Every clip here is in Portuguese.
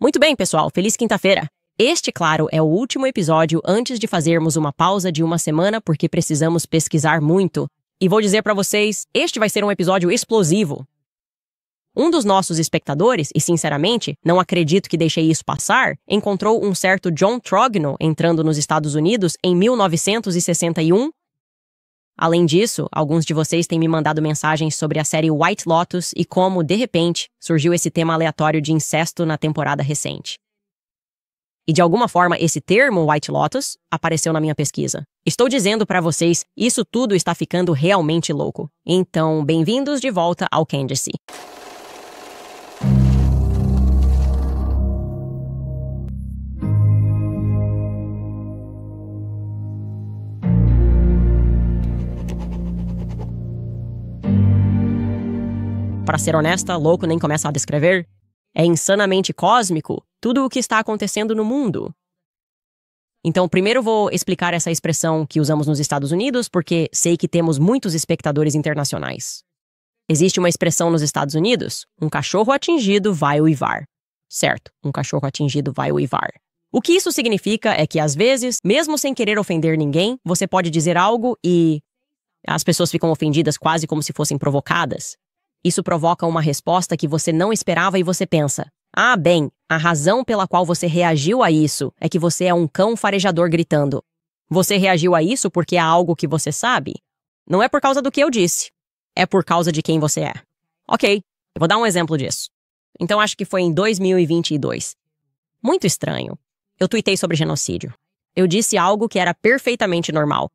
Muito bem, pessoal, feliz quinta-feira! Este, claro, é o último episódio antes de fazermos uma pausa de uma semana porque precisamos pesquisar muito. E vou dizer pra vocês, este vai ser um episódio explosivo. Um dos nossos espectadores, e sinceramente, não acredito que deixei isso passar, encontrou um certo John Trogno entrando nos Estados Unidos em 1961. Além disso, alguns de vocês têm me mandado mensagens sobre a série White Lotus e como, de repente, surgiu esse tema aleatório de incesto na temporada recente. E de alguma forma, esse termo White Lotus apareceu na minha pesquisa. Estou dizendo pra vocês, isso tudo está ficando realmente louco. Então, bem-vindos de volta ao Candice. Para ser honesta, louco nem começa a descrever. É insanamente cósmico tudo o que está acontecendo no mundo. Então, primeiro vou explicar essa expressão que usamos nos Estados Unidos, porque sei que temos muitos espectadores internacionais. Existe uma expressão nos Estados Unidos, um cachorro atingido vai uivar. Certo, um cachorro atingido vai uivar. O que isso significa é que, às vezes, mesmo sem querer ofender ninguém, você pode dizer algo e as pessoas ficam ofendidas quase como se fossem provocadas. Isso provoca uma resposta que você não esperava e você pensa, ah, bem, a razão pela qual você reagiu a isso é que você é um cão farejador gritando. Você reagiu a isso porque é algo que você sabe? Não é por causa do que eu disse. É por causa de quem você é. Ok, eu vou dar um exemplo disso. Então acho que foi em 2022. Muito estranho. Eu tuitei sobre genocídio. Eu disse algo que era perfeitamente normal.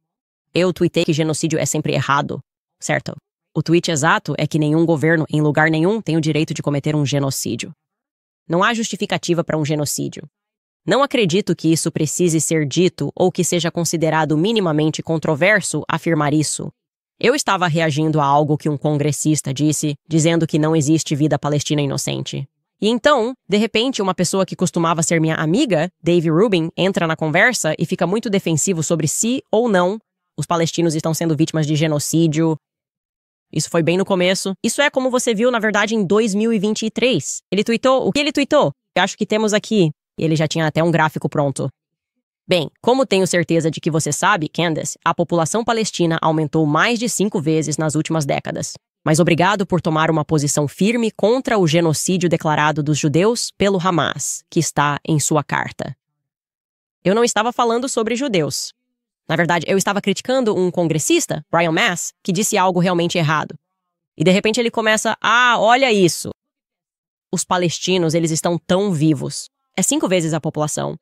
Eu tuitei que genocídio é sempre errado, certo? O tweet exato é que nenhum governo, em lugar nenhum, tem o direito de cometer um genocídio. Não há justificativa para um genocídio. Não acredito que isso precise ser dito ou que seja considerado minimamente controverso afirmar isso. Eu estava reagindo a algo que um congressista disse, dizendo que não existe vida palestina inocente. E então, de repente, uma pessoa que costumava ser minha amiga, Dave Rubin, entra na conversa e fica muito defensivo sobre se ou não os palestinos estão sendo vítimas de genocídio. Isso foi bem no começo. Isso é como você viu, na verdade, em 2023. Ele tweetou. O que ele tweetou? Eu acho que temos aqui. Ele já tinha até um gráfico pronto. Bem, como tenho certeza de que você sabe, Candace, a população palestina aumentou mais de 5 vezes nas últimas décadas. Mas obrigado por tomar uma posição firme contra o genocídio declarado dos judeus pelo Hamas, que está em sua carta. Eu não estava falando sobre judeus. Na verdade, eu estava criticando um congressista, Brian Mast, que disse algo realmente errado. E de repente ele começa, olha isso. Os palestinos, eles estão tão vivos. É 5 vezes a população.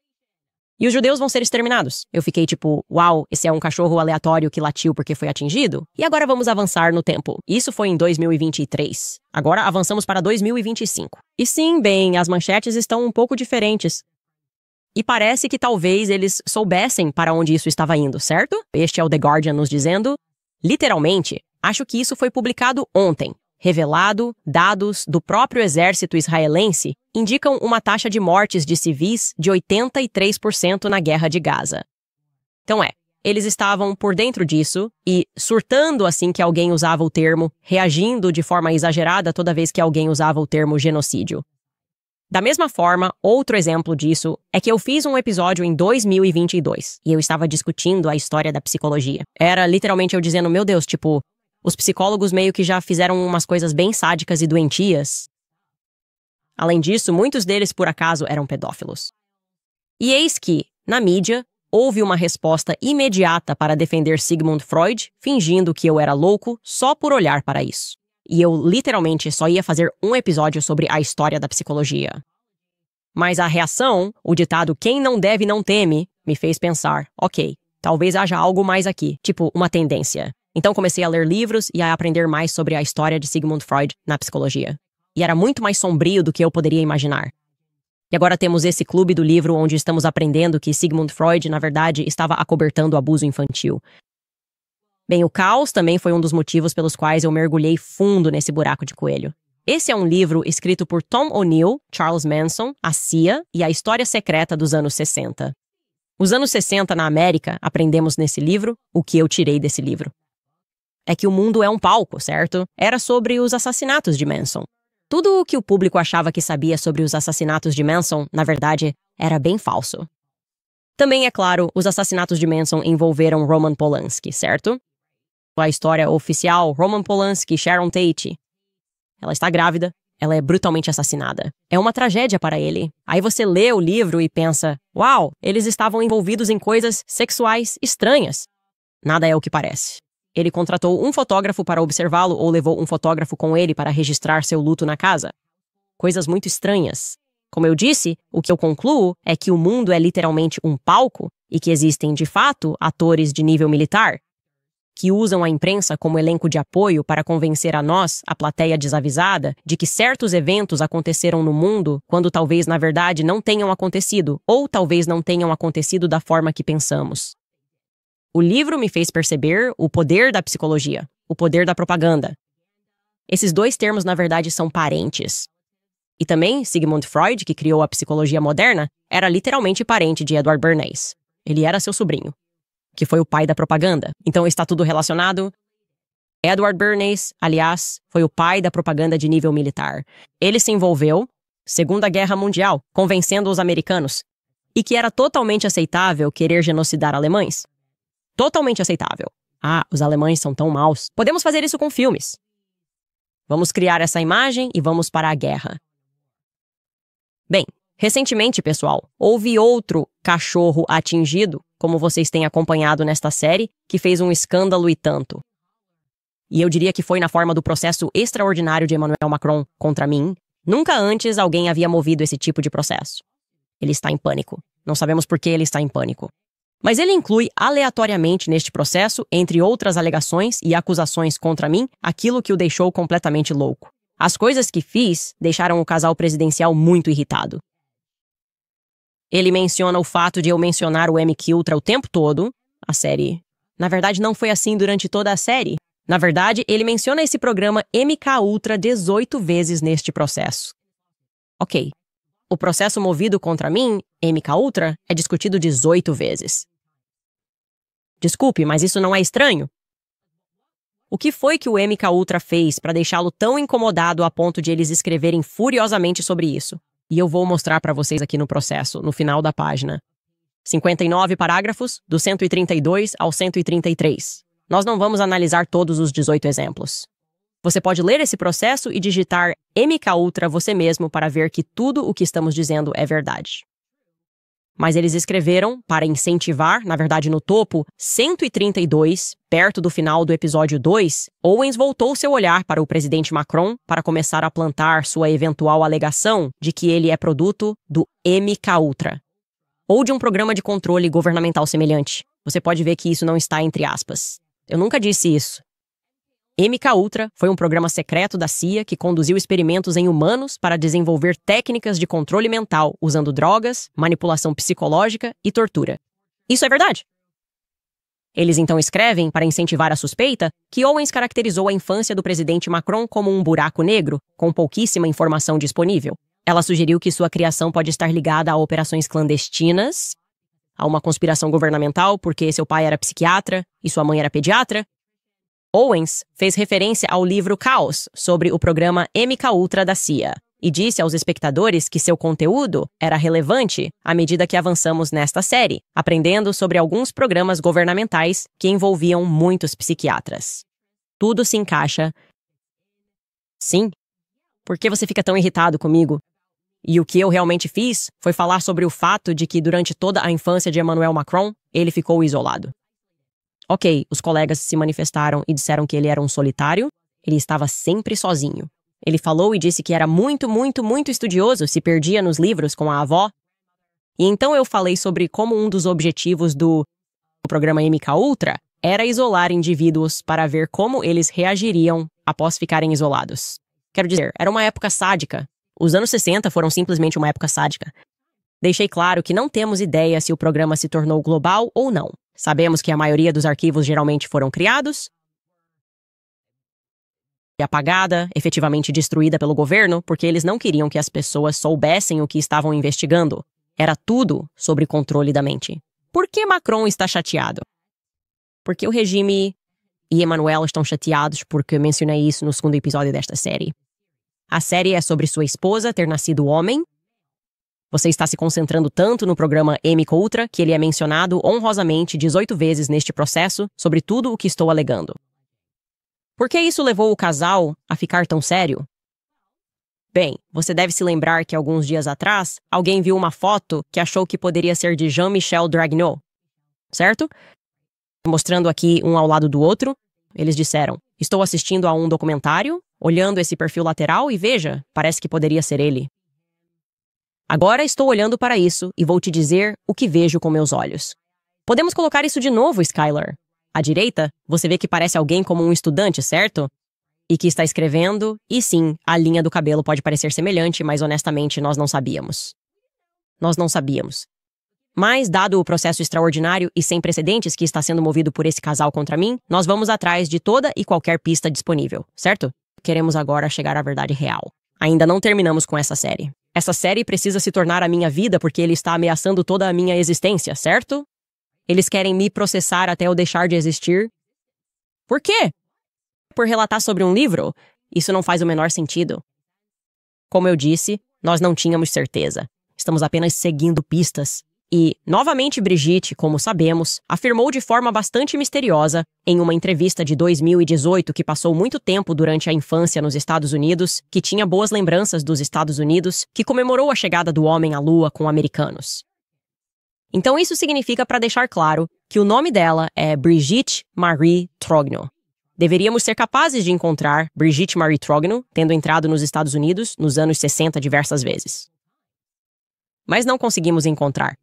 E os judeus vão ser exterminados. Eu fiquei tipo, uau, esse é um cachorro aleatório que latiu porque foi atingido? E agora vamos avançar no tempo. Isso foi em 2023. Agora avançamos para 2025. E sim, bem, as manchetes estão um pouco diferentes. E parece que talvez eles soubessem para onde isso estava indo, certo? Este é o The Guardian nos dizendo, literalmente, acho que isso foi publicado ontem. Revelado, dados do próprio exército israelense indicam uma taxa de mortes de civis de 83% na guerra de Gaza. Então eles estavam por dentro disso e surtando assim que alguém usava o termo, reagindo de forma exagerada toda vez que alguém usava o termo genocídio. Da mesma forma, outro exemplo disso é que eu fiz um episódio em 2022 e eu estava discutindo a história da psicologia. Era literalmente eu dizendo, meu Deus, tipo, os psicólogos meio que já fizeram umas coisas bem sádicas e doentias. Além disso, muitos deles, por acaso, eram pedófilos. E eis que, na mídia, houve uma resposta imediata para defender Sigmund Freud, fingindo que eu era louco só por olhar para isso. E eu, literalmente, só ia fazer um episódio sobre a história da psicologia. Mas a reação, o ditado quem não deve não teme, me fez pensar, ok, talvez haja algo mais aqui, tipo uma tendência. Então comecei a ler livros e a aprender mais sobre a história de Sigmund Freud na psicologia. E era muito mais sombrio do que eu poderia imaginar. E agora temos esse clube do livro onde estamos aprendendo que Sigmund Freud, na verdade, estava acobertando o abuso infantil. Bem, o caos também foi um dos motivos pelos quais eu mergulhei fundo nesse buraco de coelho. Esse é um livro escrito por Tom O'Neill, Charles Manson, a CIA e a história secreta dos anos 60. Os anos 60 na América, aprendemos nesse livro o que eu tirei desse livro. É que o mundo é um palco, certo? Era sobre os assassinatos de Manson. Tudo o que o público achava que sabia sobre os assassinatos de Manson, na verdade, era bem falso. Também, é claro, os assassinatos de Manson envolveram Roman Polanski, certo? A história oficial, Roman Polanski, Sharon Tate. Ela está grávida, ela é brutalmente assassinada. É uma tragédia para ele. Aí você lê o livro e pensa, uau, eles estavam envolvidos em coisas sexuais estranhas. Nada é o que parece. Ele contratou um fotógrafo para observá-lo ou levou um fotógrafo com ele para registrar seu luto na casa. Coisas muito estranhas. Como eu disse, o que eu concluo é que o mundo é literalmente um palco e que existem, de fato, atores de nível militar que usam a imprensa como elenco de apoio para convencer a nós, a plateia desavisada, de que certos eventos aconteceram no mundo quando talvez, na verdade, não tenham acontecido ou talvez não tenham acontecido da forma que pensamos. O livro me fez perceber o poder da psicologia, o poder da propaganda. Esses dois termos, na verdade, são parentes. E também, Sigmund Freud, que criou a psicologia moderna, era literalmente parente de Edward Bernays. Ele era seu sobrinho, que foi o pai da propaganda. Então está tudo relacionado. Edward Bernays, aliás, foi o pai da propaganda de nível militar. Ele se envolveu, Segunda Guerra Mundial, convencendo os americanos, e que era totalmente aceitável querer genocidar alemães. Totalmente aceitável. Ah, os alemães são tão maus. Podemos fazer isso com filmes. Vamos criar essa imagem e vamos para a guerra. Bem, recentemente, pessoal, houve outro cachorro atingido, como vocês têm acompanhado nesta série, que fez um escândalo e tanto. E eu diria que foi na forma do processo extraordinário de Emmanuel Macron contra mim. Nunca antes alguém havia movido esse tipo de processo. Ele está em pânico. Não sabemos por que ele está em pânico. Mas ele inclui aleatoriamente neste processo, entre outras alegações e acusações contra mim, aquilo que o deixou completamente louco. As coisas que fiz deixaram o casal presidencial muito irritado. Ele menciona o fato de eu mencionar o MKUltra o tempo todo. A série, na verdade, não foi assim durante toda a série. Na verdade, ele menciona esse programa MKUltra 18 vezes neste processo. Ok. O processo movido contra mim, MKUltra, é discutido 18 vezes. Desculpe, mas isso não é estranho? O que foi que o MKUltra fez para deixá-lo tão incomodado a ponto de eles escreverem furiosamente sobre isso? E eu vou mostrar para vocês aqui no processo, no final da página. 59 parágrafos, do 132 ao 133. Nós não vamos analisar todos os 18 exemplos. Você pode ler esse processo e digitar MKUltra você mesmo para ver que tudo o que estamos dizendo é verdade. Mas eles escreveram, para incentivar, na verdade no topo, 132, perto do final do episódio 2, Owens voltou seu olhar para o presidente Macron para começar a plantar sua eventual alegação de que ele é produto do MKUltra, ou de um programa de controle governamental semelhante. Você pode ver que isso não está entre aspas. Eu nunca disse isso. MKUltra foi um programa secreto da CIA que conduziu experimentos em humanos para desenvolver técnicas de controle mental usando drogas, manipulação psicológica e tortura. Isso é verdade. Eles então escrevem, para incentivar a suspeita, que Owens caracterizou a infância do presidente Macron como um buraco negro, com pouquíssima informação disponível. Ela sugeriu que sua criação pode estar ligada a operações clandestinas, a uma conspiração governamental porque seu pai era psiquiatra e sua mãe era pediatra. Owens fez referência ao livro Caos sobre o programa MKUltra da CIA e disse aos espectadores que seu conteúdo era relevante à medida que avançamos nesta série, aprendendo sobre alguns programas governamentais que envolviam muitos psiquiatras. Tudo se encaixa. Sim. Por que você fica tão irritado comigo? E o que eu realmente fiz foi falar sobre o fato de que durante toda a infância de Emmanuel Macron, ele ficou isolado. Ok, os colegas se manifestaram e disseram que ele era um solitário, ele estava sempre sozinho. Ele falou e disse que era muito estudioso, se perdia nos livros com a avó. E então eu falei sobre como um dos objetivos do programa MKUltra era isolar indivíduos para ver como eles reagiriam após ficarem isolados. Quero dizer, era uma época sádica. Os anos 60 foram simplesmente uma época sádica. Deixei claro que não temos ideia se o programa se tornou global ou não. Sabemos que a maioria dos arquivos geralmente foram criados e apagada, efetivamente destruída pelo governo, porque eles não queriam que as pessoas soubessem o que estavam investigando. Era tudo sobre controle da mente. Por que Macron está chateado? Porque o regime e Emmanuel estão chateados porque mencionei isso no segundo episódio desta série. A série é sobre sua esposa ter nascido homem? Você está se concentrando tanto no programa MK Ultra que ele é mencionado honrosamente 18 vezes neste processo sobre tudo o que estou alegando. Por que isso levou o casal a ficar tão sério? Bem, você deve se lembrar que alguns dias atrás, alguém viu uma foto que achou que poderia ser de Jean-Michel Dragnot, certo? Mostrando aqui um ao lado do outro, eles disseram: estou assistindo a um documentário, olhando esse perfil lateral e veja, parece que poderia ser ele. Agora estou olhando para isso e vou te dizer o que vejo com meus olhos. Podemos colocar isso de novo, Skylar. À direita, você vê que parece alguém como um estudante, certo? E que está escrevendo, e sim, a linha do cabelo pode parecer semelhante, mas honestamente nós não sabíamos. Nós não sabíamos. Mas, dado o processo extraordinário e sem precedentes que está sendo movido por esse casal contra mim, nós vamos atrás de toda e qualquer pista disponível, certo? Queremos agora chegar à verdade real. Ainda não terminamos com essa série. Essa série precisa se tornar a minha vida porque ele está ameaçando toda a minha existência, certo? Eles querem me processar até eu deixar de existir. Por quê? Por relatar sobre um livro? Isso não faz o menor sentido. Como eu disse, nós não tínhamos certeza. Estamos apenas seguindo pistas. E, novamente, Brigitte, como sabemos, afirmou de forma bastante misteriosa, em uma entrevista de 2018 que passou muito tempo durante a infância nos Estados Unidos, que tinha boas lembranças dos Estados Unidos, que comemorou a chegada do homem à Lua com americanos. Então isso significa, para deixar claro, que o nome dela é Brigitte Marie Trogneux. Deveríamos ser capazes de encontrar Brigitte Marie Trogneux tendo entrado nos Estados Unidos nos anos 60 diversas vezes. Mas não conseguimos encontrar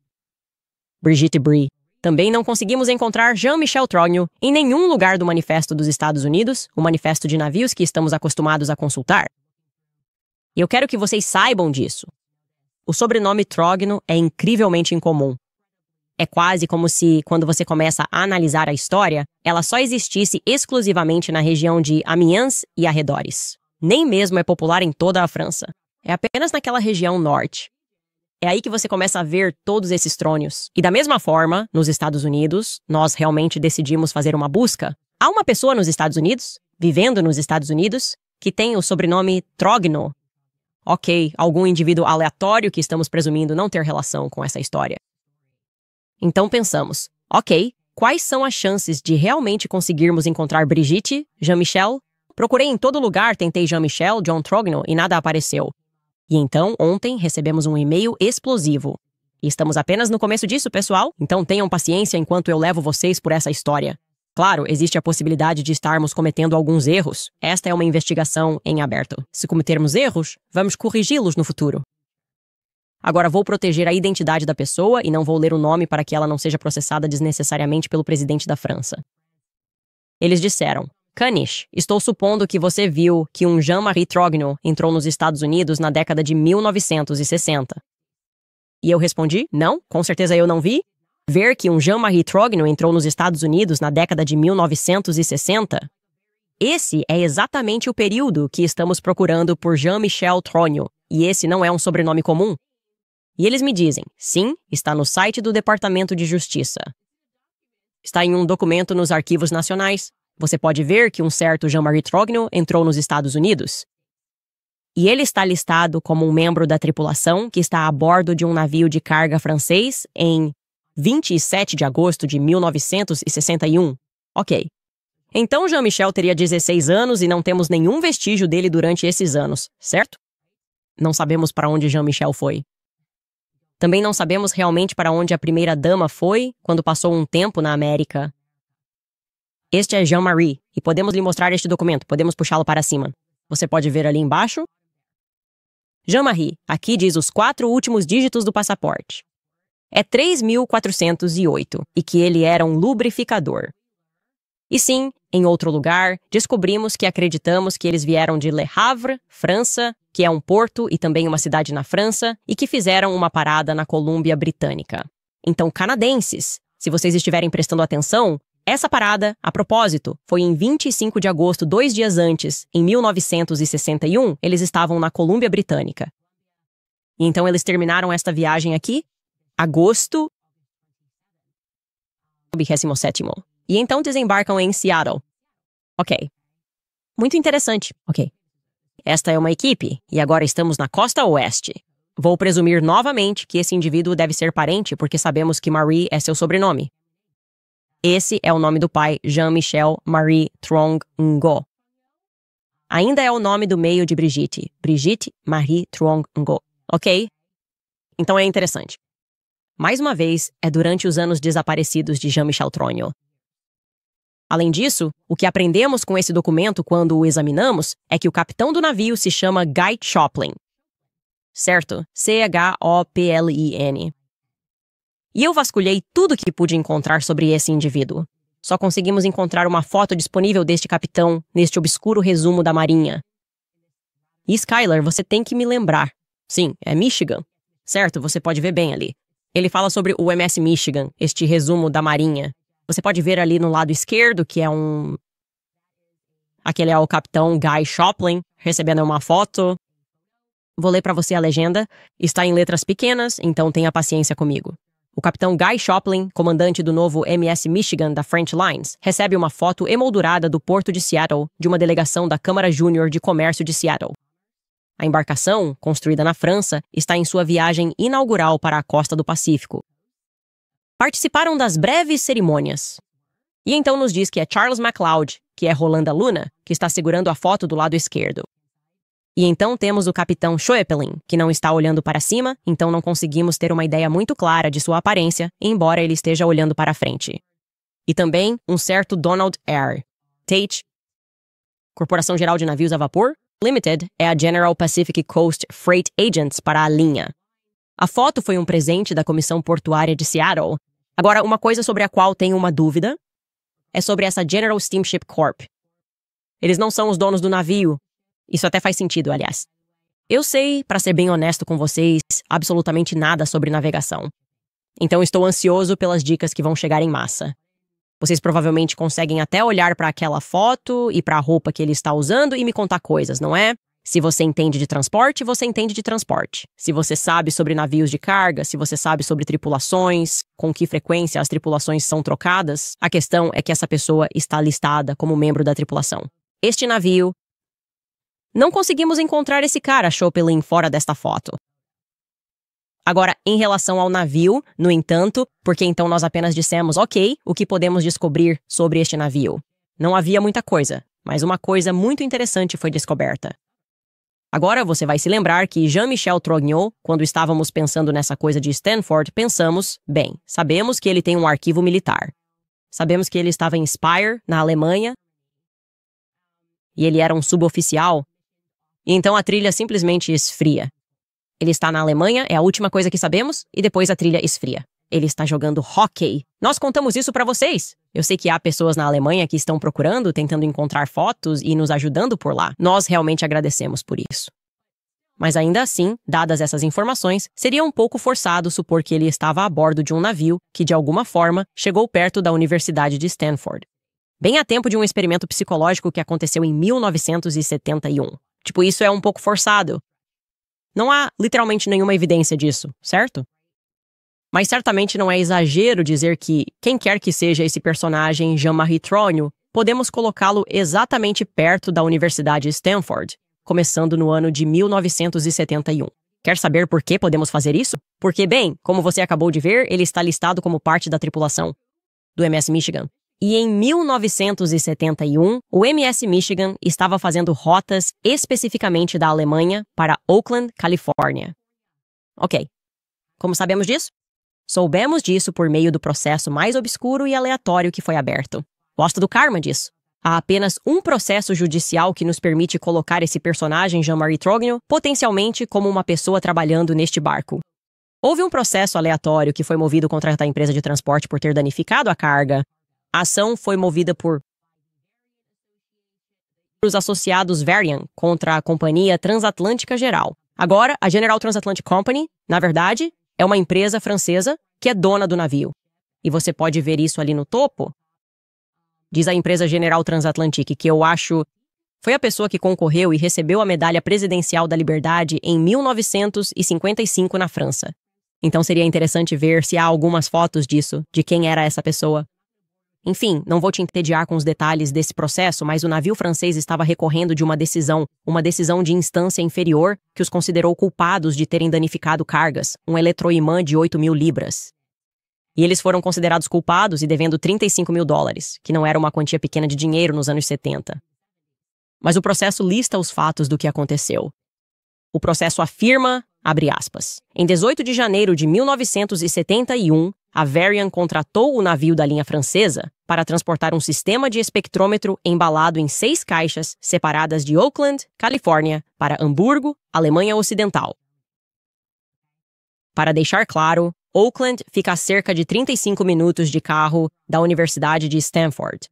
Brigitte Brie. Também não conseguimos encontrar Jean-Michel Trogneux em nenhum lugar do Manifesto dos Estados Unidos, o manifesto de navios que estamos acostumados a consultar. E eu quero que vocês saibam disso. O sobrenome Trogneux é incrivelmente incomum. É quase como se, quando você começa a analisar a história, ela só existisse exclusivamente na região de Amiens e arredores. Nem mesmo é popular em toda a França. É apenas naquela região norte. É aí que você começa a ver todos esses trônios. E da mesma forma, nos Estados Unidos, nós realmente decidimos fazer uma busca. Há uma pessoa nos Estados Unidos, vivendo nos Estados Unidos, que tem o sobrenome Trogneux. Ok, algum indivíduo aleatório que estamos presumindo não ter relação com essa história. Então pensamos, ok, quais são as chances de realmente conseguirmos encontrar Brigitte, Jean-Michel? Procurei em todo lugar, tentei Jean-Michel, John Trogneux e nada apareceu. E então, ontem, recebemos um e-mail explosivo. E estamos apenas no começo disso, pessoal, então tenham paciência enquanto eu levo vocês por essa história. Claro, existe a possibilidade de estarmos cometendo alguns erros. Esta é uma investigação em aberto. Se cometermos erros, vamos corrigi-los no futuro. Agora vou proteger a identidade da pessoa e não vou ler o nome para que ela não seja processada desnecessariamente pelo presidente da França. Eles disseram: Caniche, estou supondo que você viu que um Jean-Marie Trogneux entrou nos Estados Unidos na década de 1960. E eu respondi: não, com certeza eu não vi. Ver que um Jean-Marie Trogneux entrou nos Estados Unidos na década de 1960? Esse é exatamente o período que estamos procurando por Jean-Michel Trogneux, e esse não é um sobrenome comum. E eles me dizem: sim, está no site do Departamento de Justiça. Está em um documento nos arquivos nacionais. Você pode ver que um certo Jean-Marie Trogneux entrou nos Estados Unidos. E ele está listado como um membro da tripulação que está a bordo de um navio de carga francês em 27 de agosto de 1961. Ok. Então Jean-Michel teria 16 anos e não temos nenhum vestígio dele durante esses anos, certo? Não sabemos para onde Jean-Michel foi. Também não sabemos realmente para onde a primeira-dama foi quando passou um tempo na América. Este é Jean-Marie, e podemos lhe mostrar este documento, podemos puxá-lo para cima. Você pode ver ali embaixo. Jean-Marie, aqui diz os 4 últimos dígitos do passaporte. É 3.408, e que ele era um lubrificador. E sim, em outro lugar, descobrimos que acreditamos que eles vieram de Le Havre, França, que é um porto e também uma cidade na França, e que fizeram uma parada na Colômbia Britânica. Então, canadenses, se vocês estiverem prestando atenção, essa parada, a propósito, foi em 25 de agosto, 2 dias antes, em 1961, eles estavam na Colômbia Britânica. E então eles terminaram esta viagem aqui, agosto 27º. E então desembarcam em Seattle. Ok. Muito interessante. Ok. esta é uma equipe, e agora estamos na costa oeste. Vou presumir novamente que esse indivíduo deve ser parente porque sabemos que Marie é seu sobrenome. Esse é o nome do pai, Jean-Michel Marie Trong Ngo. Ainda é o nome do meio de Brigitte, Brigitte Marie Trong Ngo. Ok? Então é interessante. Mais uma vez, é durante os anos desaparecidos de Jean-Michel Tronho. Além disso, o que aprendemos com esse documento quando o examinamos é que o capitão do navio se chama Guy Choplin. Certo? Choplin. E eu vasculhei tudo que pude encontrar sobre esse indivíduo. Só conseguimos encontrar uma foto disponível deste capitão neste obscuro resumo da Marinha. E Skylar, você tem que me lembrar. Sim, é Michigan. Certo, você pode ver bem ali. Ele fala sobre o MS Michigan, este resumo da Marinha. Você pode ver ali no lado esquerdo que é aquele é o capitão Guy Choplin, recebendo uma foto. Vou ler para você a legenda. Está em letras pequenas, então tenha paciência comigo. O capitão Guy Choplin, comandante do novo MS Michigan da French Lines, recebe uma foto emoldurada do porto de Seattle de uma delegação da Câmara Júnior de Comércio de Seattle. A embarcação, construída na França, está em sua viagem inaugural para a costa do Pacífico. Participaram das breves cerimônias. E então nos diz que é Charles MacLeod, que é Rolanda Luna, que está segurando a foto do lado esquerdo. E então temos o capitão Choplin, que não está olhando para cima, então não conseguimos ter uma ideia muito clara de sua aparência, embora ele esteja olhando para frente. E também um certo Donald R. Tate, Corporação Geral de Navios a Vapor Limited, é a General Pacific Coast Freight Agents para a linha. A foto foi um presente da Comissão Portuária de Seattle. Agora, uma coisa sobre a qual tenho uma dúvida é sobre essa General Steamship Corp. Eles não são os donos do navio. Isso até faz sentido, aliás. Eu sei, para ser bem honesto com vocês, absolutamente nada sobre navegação. Então estou ansioso pelas dicas que vão chegar em massa. Vocês provavelmente conseguem até olhar para aquela foto e para a roupa que ele está usando e me contar coisas, não é? Se você entende de transporte, você entende de transporte. Se você sabe sobre navios de carga, se você sabe sobre tripulações, com que frequência as tripulações são trocadas, a questão é que essa pessoa está listada como membro da tripulação. Este navio... Não conseguimos encontrar esse cara, Choplin, fora desta foto. Agora, em relação ao navio, no entanto, porque então nós apenas dissemos, ok, o que podemos descobrir sobre este navio? Não havia muita coisa, mas uma coisa muito interessante foi descoberta. Agora você vai se lembrar que Jean-Michel Trogneux, quando estávamos pensando nessa coisa de Stanford, pensamos, bem, sabemos que ele tem um arquivo militar. Sabemos que ele estava em Speyer, na Alemanha, e ele era um suboficial, e então a trilha simplesmente esfria. Ele está na Alemanha, é a última coisa que sabemos, e depois a trilha esfria. Ele está jogando hóquei. Nós contamos isso para vocês. Eu sei que há pessoas na Alemanha que estão procurando, tentando encontrar fotos e nos ajudando por lá. Nós realmente agradecemos por isso. Mas ainda assim, dadas essas informações, seria um pouco forçado supor que ele estava a bordo de um navio que, de alguma forma, chegou perto da Universidade de Stanford. Bem a tempo de um experimento psicológico que aconteceu em 1971. Tipo, isso é um pouco forçado. Não há literalmente nenhuma evidência disso, certo? Mas certamente não é exagero dizer que, quem quer que seja esse personagem Jean-Marie Tronho, podemos colocá-lo exatamente perto da Universidade de Stanford, começando no ano de 1971. Quer saber por que podemos fazer isso? Porque, bem, como você acabou de ver, ele está listado como parte da tripulação do MS Michigan. E em 1971, o MS Michigan estava fazendo rotas especificamente da Alemanha para Oakland, Califórnia. Ok. Como sabemos disso? Soubemos disso por meio do processo mais obscuro e aleatório que foi aberto. Gosto do karma disso. Há apenas um processo judicial que nos permite colocar esse personagem Jean-Marie Trogneux potencialmente como uma pessoa trabalhando neste barco. Houve um processo aleatório que foi movido contra a empresa de transporte por ter danificado a carga. A ação foi movida por os associados Varian contra a Companhia Transatlântica Geral. Agora, a General Transatlantic Company, na verdade, é uma empresa francesa que é dona do navio. E você pode ver isso ali no topo. Diz a empresa General Transatlantic, que eu acho foi a pessoa que concorreu e recebeu a Medalha Presidencial da Liberdade em 1955 na França. Então seria interessante ver se há algumas fotos disso, de quem era essa pessoa. Enfim, não vou te entediar com os detalhes desse processo, mas o navio francês estava recorrendo de uma decisão de instância inferior que os considerou culpados de terem danificado cargas, um eletroimã de 8.000 libras. E eles foram considerados culpados e devendo $35.000, que não era uma quantia pequena de dinheiro nos anos 70. Mas o processo lista os fatos do que aconteceu. O processo afirma, abre aspas, em 18 de janeiro de 1971, a Varian contratou o navio da linha francesa para transportar um sistema de espectrômetro embalado em 6 caixas separadas de Oakland, Califórnia, para Hamburgo, Alemanha Ocidental. Para deixar claro, Oakland fica a cerca de 35 minutos de carro da Universidade de Stanford.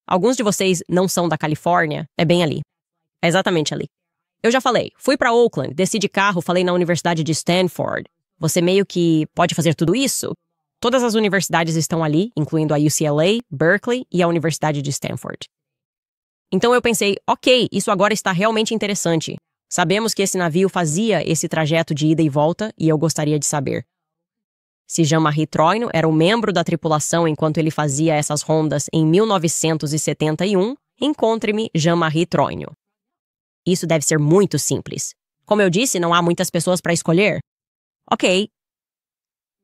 Alguns de vocês não são da Califórnia, é bem ali. É exatamente ali. Eu já falei, fui para Oakland, desci de carro, falei na Universidade de Stanford. Você meio que pode fazer tudo isso? Todas as universidades estão ali, incluindo a UCLA, Berkeley e a Universidade de Stanford. Então eu pensei, ok, isso agora está realmente interessante. Sabemos que esse navio fazia esse trajeto de ida e volta e eu gostaria de saber. Se Jean-Marie Troino era um membro da tripulação enquanto ele fazia essas rondas em 1971, encontre-me Jean-Marie Troino. Isso deve ser muito simples. Como eu disse, não há muitas pessoas para escolher. Ok.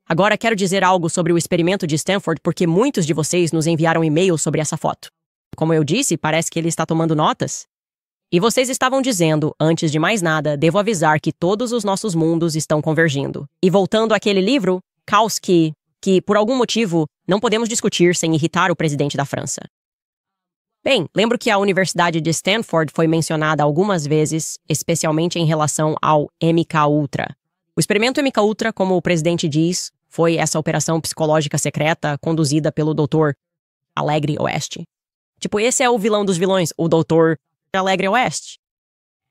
Agora quero dizer algo sobre o experimento de Stanford porque muitos de vocês nos enviaram e-mails sobre essa foto. Como eu disse, parece que ele está tomando notas. E vocês estavam dizendo, antes de mais nada, devo avisar que todos os nossos mundos estão convergindo. E voltando àquele livro, Caos que, por algum motivo, não podemos discutir sem irritar o presidente da França. Bem, lembro que a Universidade de Stanford foi mencionada algumas vezes, especialmente em relação ao MKUltra. O experimento MKUltra, como o presidente diz, foi essa operação psicológica secreta conduzida pelo Dr. Alegre Oeste. Tipo, esse é o vilão dos vilões, o Dr. Alegre Oeste.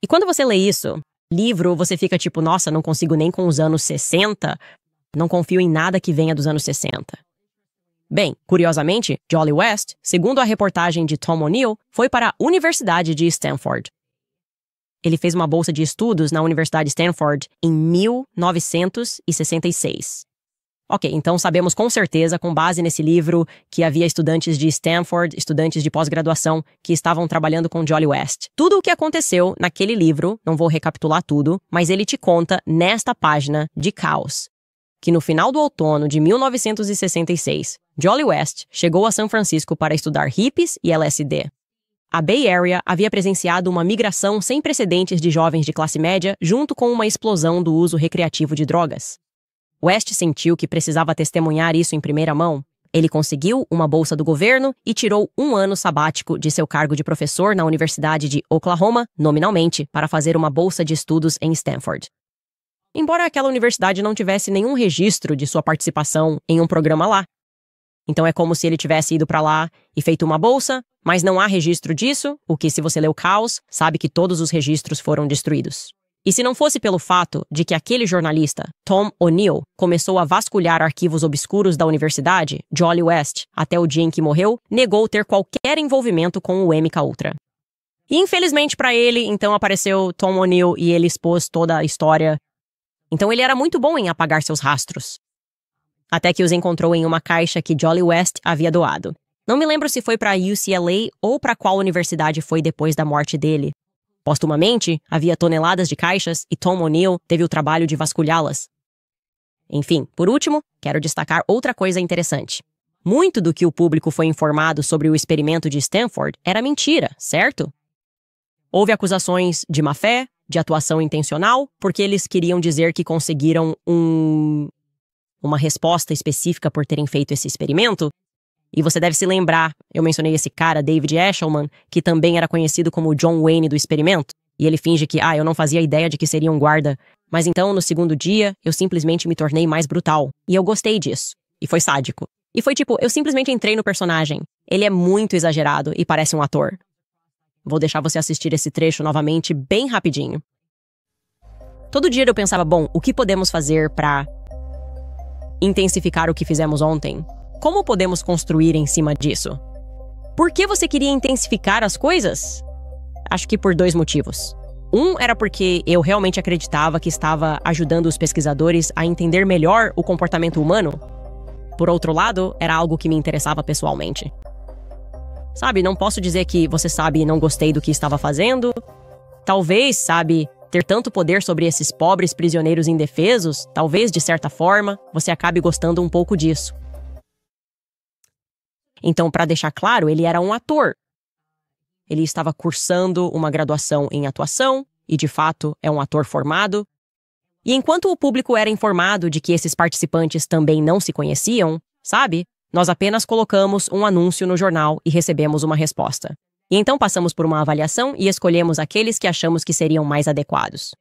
E quando você lê isso, livro, você fica tipo, nossa, não consigo nem com os anos 60, não confio em nada que venha dos anos 60. Bem, curiosamente, Jolly West, segundo a reportagem de Tom O'Neill, foi para a Universidade de Stanford. Ele fez uma bolsa de estudos na Universidade de Stanford em 1966. Ok, então sabemos com certeza, com base nesse livro, que havia estudantes de Stanford, estudantes de pós-graduação, que estavam trabalhando com Jolly West. Tudo o que aconteceu naquele livro, não vou recapitular tudo, mas ele te conta nesta página de Caos, que no final do outono de 1966, Jolly West chegou a São Francisco para estudar hippies e LSD. A Bay Area havia presenciado uma migração sem precedentes de jovens de classe média junto com uma explosão do uso recreativo de drogas. West sentiu que precisava testemunhar isso em primeira mão. Ele conseguiu uma bolsa do governo e tirou 1 ano sabático de seu cargo de professor na Universidade de Oklahoma, nominalmente, para fazer uma bolsa de estudos em Stanford. Embora aquela universidade não tivesse nenhum registro de sua participação em um programa lá. Então é como se ele tivesse ido para lá e feito uma bolsa, mas não há registro disso, o que, se você leu Caos, sabe que todos os registros foram destruídos. E se não fosse pelo fato de que aquele jornalista, Tom O'Neill, começou a vasculhar arquivos obscuros da universidade, Jolly West, até o dia em que morreu, negou ter qualquer envolvimento com o MKUltra. E infelizmente para ele, então apareceu Tom O'Neill e ele expôs toda a história. Então ele era muito bom em apagar seus rastros. Até que os encontrou em uma caixa que Jolly West havia doado. Não me lembro se foi para a UCLA ou para qual universidade foi depois da morte dele. Postumamente, havia toneladas de caixas e Tom O'Neill teve o trabalho de vasculhá-las. Enfim, por último, quero destacar outra coisa interessante. Muito do que o público foi informado sobre o experimento de Stanford era mentira, certo? Houve acusações de má-fé, de atuação intencional, porque eles queriam dizer que conseguiram uma resposta específica por terem feito esse experimento. E você deve se lembrar, eu mencionei esse cara, David Eshelman, que também era conhecido como John Wayne do experimento. E ele finge que, eu não fazia ideia de que seria um guarda. Mas então, no segundo dia, eu simplesmente me tornei mais brutal. E eu gostei disso. E foi sádico. E foi tipo, eu simplesmente entrei no personagem. Ele é muito exagerado e parece um ator. Vou deixar você assistir esse trecho novamente bem rapidinho. Todo dia eu pensava, bom, o que podemos fazer para intensificar o que fizemos ontem? Como podemos construir em cima disso? Por que você queria intensificar as coisas? Acho que por 2 motivos. Um era porque eu realmente acreditava que estava ajudando os pesquisadores a entender melhor o comportamento humano. Por outro lado, era algo que me interessava pessoalmente. Sabe, não posso dizer que você sabe, não gostei do que estava fazendo. Talvez, sabe, ter tanto poder sobre esses pobres prisioneiros indefesos, talvez, de certa forma, você acabe gostando um pouco disso. Então, para deixar claro, ele era um ator. Ele estava cursando uma graduação em atuação e, de fato, é um ator formado. E enquanto o público era informado de que esses participantes também não se conheciam, sabe, nós apenas colocamos um anúncio no jornal e recebemos uma resposta. E então passamos por uma avaliação e escolhemos aqueles que achamos que seriam mais adequados.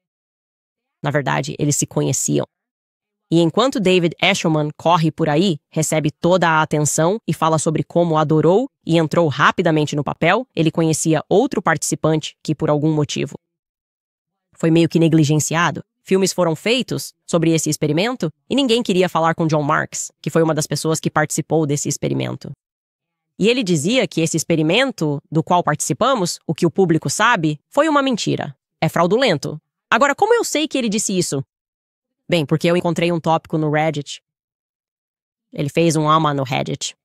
Na verdade, eles se conheciam. E enquanto David Eshelman corre por aí, recebe toda a atenção e fala sobre como adorou e entrou rapidamente no papel, ele conhecia outro participante que, por algum motivo, foi meio que negligenciado. Filmes foram feitos sobre esse experimento e ninguém queria falar com John Marks, que foi uma das pessoas que participou desse experimento. E ele dizia que esse experimento, do qual participamos, o que o público sabe, foi uma mentira. É fraudulento. Agora, como eu sei que ele disse isso? Bem, porque eu encontrei um tópico no Reddit. Ele fez um ama no Reddit.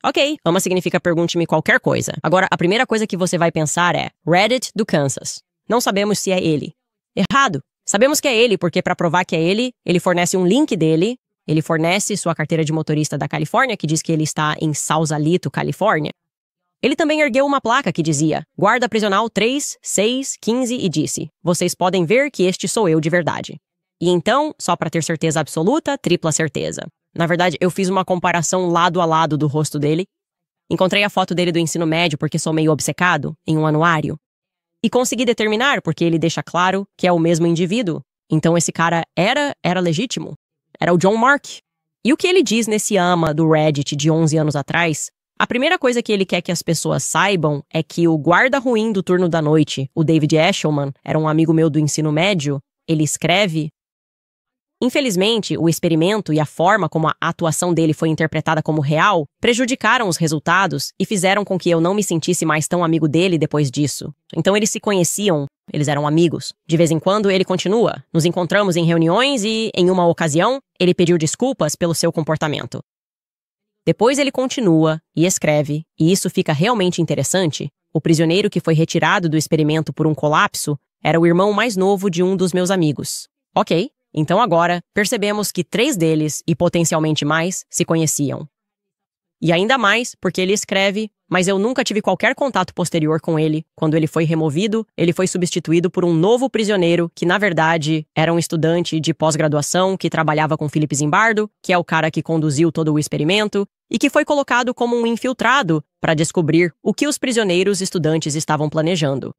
Ok, ama significa pergunte-me qualquer coisa. Agora, a primeira coisa que você vai pensar é Reddit do Kansas. Não sabemos se é ele. Errado. Sabemos que é ele porque, para provar que é ele fornece um link dele, ele fornece sua carteira de motorista da Califórnia, que diz que ele está em Sausalito, Califórnia. Ele também ergueu uma placa que dizia Guarda Prisional 3, 6, 15 e disse Vocês podem ver que este sou eu de verdade. E então, só para ter certeza absoluta, tripla certeza. Na verdade, eu fiz uma comparação lado a lado do rosto dele. Encontrei a foto dele do ensino médio porque sou meio obcecado, em um anuário. E consegui determinar porque ele deixa claro que é o mesmo indivíduo. Então esse cara era legítimo. Era o John Mark. E o que ele diz nesse ama do Reddit de 11 anos atrás? A primeira coisa que ele quer que as pessoas saibam é que o guarda ruim do turno da noite, o David Eshelman, era um amigo meu do ensino médio, ele escreve... Infelizmente, o experimento e a forma como a atuação dele foi interpretada como real prejudicaram os resultados e fizeram com que eu não me sentisse mais tão amigo dele depois disso. Então eles se conheciam, eles eram amigos. De vez em quando ele continua. Nos encontramos em reuniões e, em uma ocasião, ele pediu desculpas pelo seu comportamento. Depois ele continua e escreve, e isso fica realmente interessante. O prisioneiro que foi retirado do experimento por um colapso era o irmão mais novo de um dos meus amigos. Ok. Então agora, percebemos que 3 deles, e potencialmente mais, se conheciam. E ainda mais porque ele escreve, mas eu nunca tive qualquer contato posterior com ele. Quando ele foi removido, ele foi substituído por um novo prisioneiro que, na verdade, era um estudante de pós-graduação que trabalhava com Philip Zimbardo, que é o cara que conduziu todo o experimento, e que foi colocado como um infiltrado para descobrir o que os prisioneiros estudantes estavam planejando.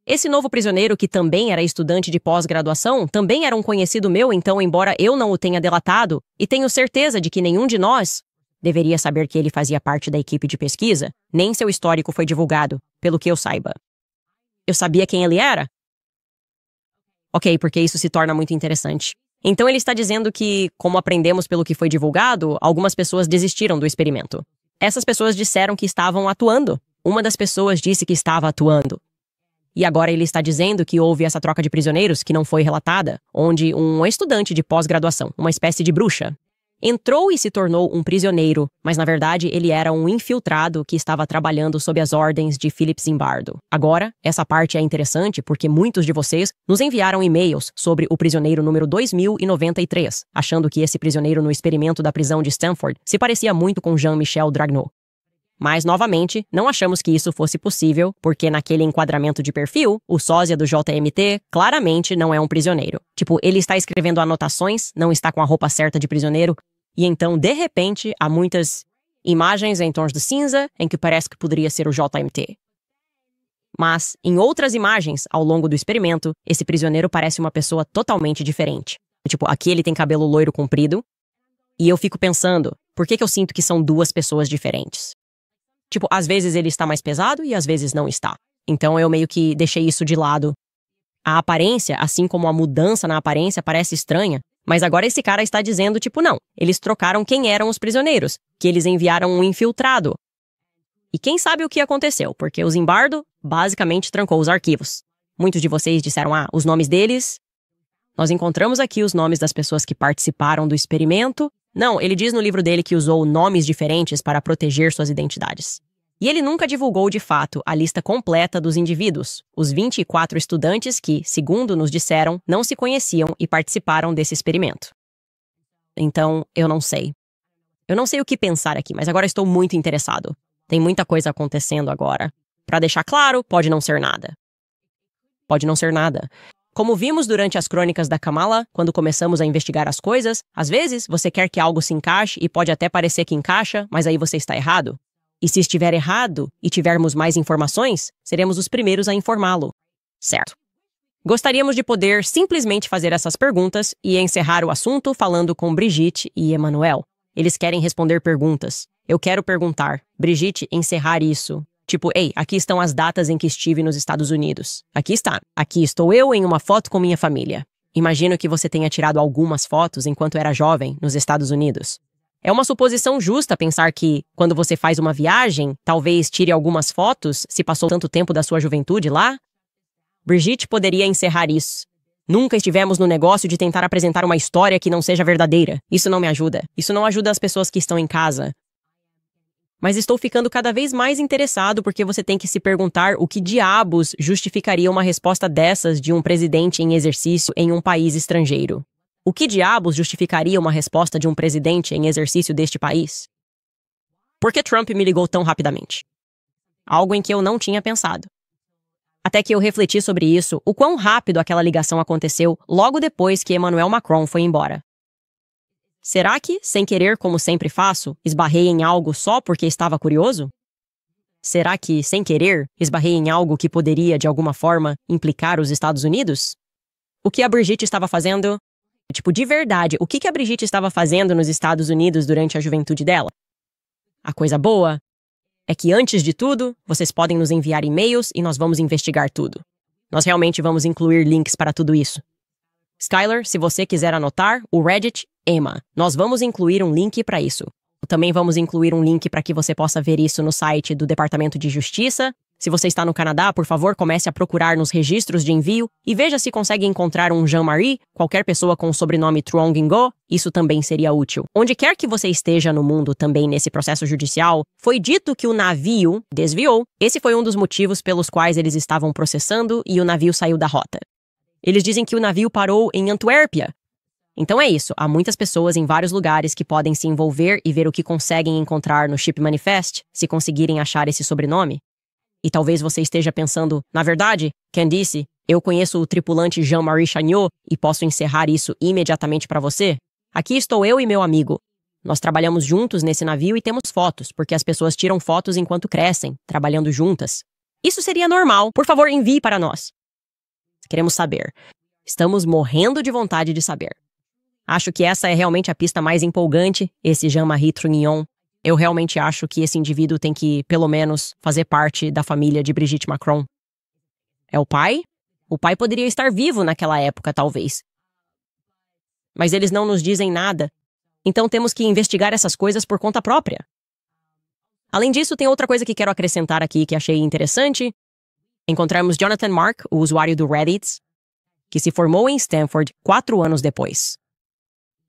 Esse novo prisioneiro, que também era estudante de pós-graduação, também era um conhecido meu, então, embora eu não o tenha delatado, e tenho certeza de que nenhum de nós deveria saber que ele fazia parte da equipe de pesquisa, nem seu histórico foi divulgado, pelo que eu saiba. Eu sabia quem ele era? Ok, porque isso se torna muito interessante. Então ele está dizendo que, como aprendemos pelo que foi divulgado, algumas pessoas desistiram do experimento. Essas pessoas disseram que estavam atuando. Uma das pessoas disse que estava atuando. E agora ele está dizendo que houve essa troca de prisioneiros que não foi relatada, onde um estudante de pós-graduação, uma espécie de bruxa, entrou e se tornou um prisioneiro, mas na verdade ele era um infiltrado que estava trabalhando sob as ordens de Philip Zimbardo. Agora, essa parte é interessante porque muitos de vocês nos enviaram e-mails sobre o prisioneiro número 2093, achando que esse prisioneiro no experimento da prisão de Stanford se parecia muito com Jean-Michel Dragnot. Mas, novamente, não achamos que isso fosse possível, porque naquele enquadramento de perfil, o sósia do JMT claramente não é um prisioneiro. Tipo, ele está escrevendo anotações, não está com a roupa certa de prisioneiro, e então, de repente, há muitas imagens em tons de cinza em que parece que poderia ser o JMT. Mas, em outras imagens, ao longo do experimento, esse prisioneiro parece uma pessoa totalmente diferente. Tipo, aqui ele tem cabelo loiro comprido, e eu fico pensando, por que eu sinto que são 2 pessoas diferentes? Tipo, às vezes ele está mais pesado e às vezes não está. Então eu meio que deixei isso de lado. A aparência, assim como a mudança na aparência, parece estranha. Mas agora esse cara está dizendo, tipo, não. Eles trocaram quem eram os prisioneiros. Que eles enviaram um infiltrado. E quem sabe o que aconteceu? Porque o Zimbardo basicamente trancou os arquivos. Muitos de vocês disseram, os nomes deles... Nós encontramos aqui os nomes das pessoas que participaram do experimento. Não, ele diz no livro dele que usou nomes diferentes para proteger suas identidades. E ele nunca divulgou de fato a lista completa dos indivíduos, os 24 estudantes que, segundo nos disseram, não se conheciam e participaram desse experimento. Então, eu não sei. Eu não sei o que pensar aqui, mas agora estou muito interessado. Tem muita coisa acontecendo agora. Para deixar claro, pode não ser nada. Pode não ser nada. Como vimos durante as crônicas da Kamala, quando começamos a investigar as coisas, às vezes você quer que algo se encaixe e pode até parecer que encaixa, mas aí você está errado. E se estiver errado e tivermos mais informações, seremos os primeiros a informá-lo. Certo. Gostaríamos de poder simplesmente fazer essas perguntas e encerrar o assunto falando com Brigitte e Emmanuel. Eles querem responder perguntas. Eu quero perguntar. Brigitte, encerrar isso. Tipo, ei, aqui estão as datas em que estive nos Estados Unidos. Aqui está. Aqui estou eu em uma foto com minha família. Imagino que você tenha tirado algumas fotos enquanto era jovem nos Estados Unidos. É uma suposição justa pensar que, quando você faz uma viagem, talvez tire algumas fotos se passou tanto tempo da sua juventude lá? Brigitte poderia encerrar isso. Nunca estivemos no negócio de tentar apresentar uma história que não seja verdadeira. Isso não me ajuda. Isso não ajuda as pessoas que estão em casa. Mas estou ficando cada vez mais interessado porque você tem que se perguntar o que diabos justificaria uma resposta dessas de um presidente em exercício em um país estrangeiro. O que diabos justificaria uma resposta de um presidente em exercício deste país? Por que Trump me ligou tão rapidamente? Algo em que eu não tinha pensado. Até que eu refleti sobre isso, o quão rápido aquela ligação aconteceu logo depois que Emmanuel Macron foi embora. Será que, sem querer, como sempre faço, esbarrei em algo só porque estava curioso? Será que, sem querer, esbarrei em algo que poderia, de alguma forma, implicar os Estados Unidos? O que a Brigitte estava fazendo? Tipo, de verdade, o que a Brigitte estava fazendo nos Estados Unidos durante a juventude dela? A coisa boa é que, antes de tudo, vocês podem nos enviar e-mails e nós vamos investigar tudo. Nós realmente vamos incluir links para tudo isso. Skylar, se você quiser anotar, o Reddit, Emma. Nós vamos incluir um link para isso. Também vamos incluir um link para que você possa ver isso no site do Departamento de Justiça. Se você está no Canadá, por favor, comece a procurar nos registros de envio e veja se consegue encontrar um Jean-Marie, qualquer pessoa com o sobrenome Truong-Ngo, isso também seria útil. Onde quer que você esteja no mundo também nesse processo judicial, foi dito que o navio desviou. Esse foi um dos motivos pelos quais eles estavam processando e o navio saiu da rota. Eles dizem que o navio parou em Antuérpia. Então é isso, há muitas pessoas em vários lugares que podem se envolver e ver o que conseguem encontrar no Ship Manifest, se conseguirem achar esse sobrenome. E talvez você esteja pensando, na verdade, Ken disse, eu conheço o tripulante Jean-Marie Chagnot e posso encerrar isso imediatamente para você? Aqui estou eu e meu amigo. Nós trabalhamos juntos nesse navio e temos fotos, porque as pessoas tiram fotos enquanto crescem, trabalhando juntas. Isso seria normal, por favor envie para nós. Queremos saber. Estamos morrendo de vontade de saber. Acho que essa é realmente a pista mais empolgante, esse Jean-Marie Trugnon. Eu realmente acho que esse indivíduo tem que, pelo menos, fazer parte da família de Brigitte Macron. É o pai? O pai poderia estar vivo naquela época, talvez. Mas eles não nos dizem nada. Então temos que investigar essas coisas por conta própria. Além disso, tem outra coisa que quero acrescentar aqui que achei interessante. Encontramos Jonathan Mark, o usuário do Reddit, que se formou em Stanford 4 anos depois.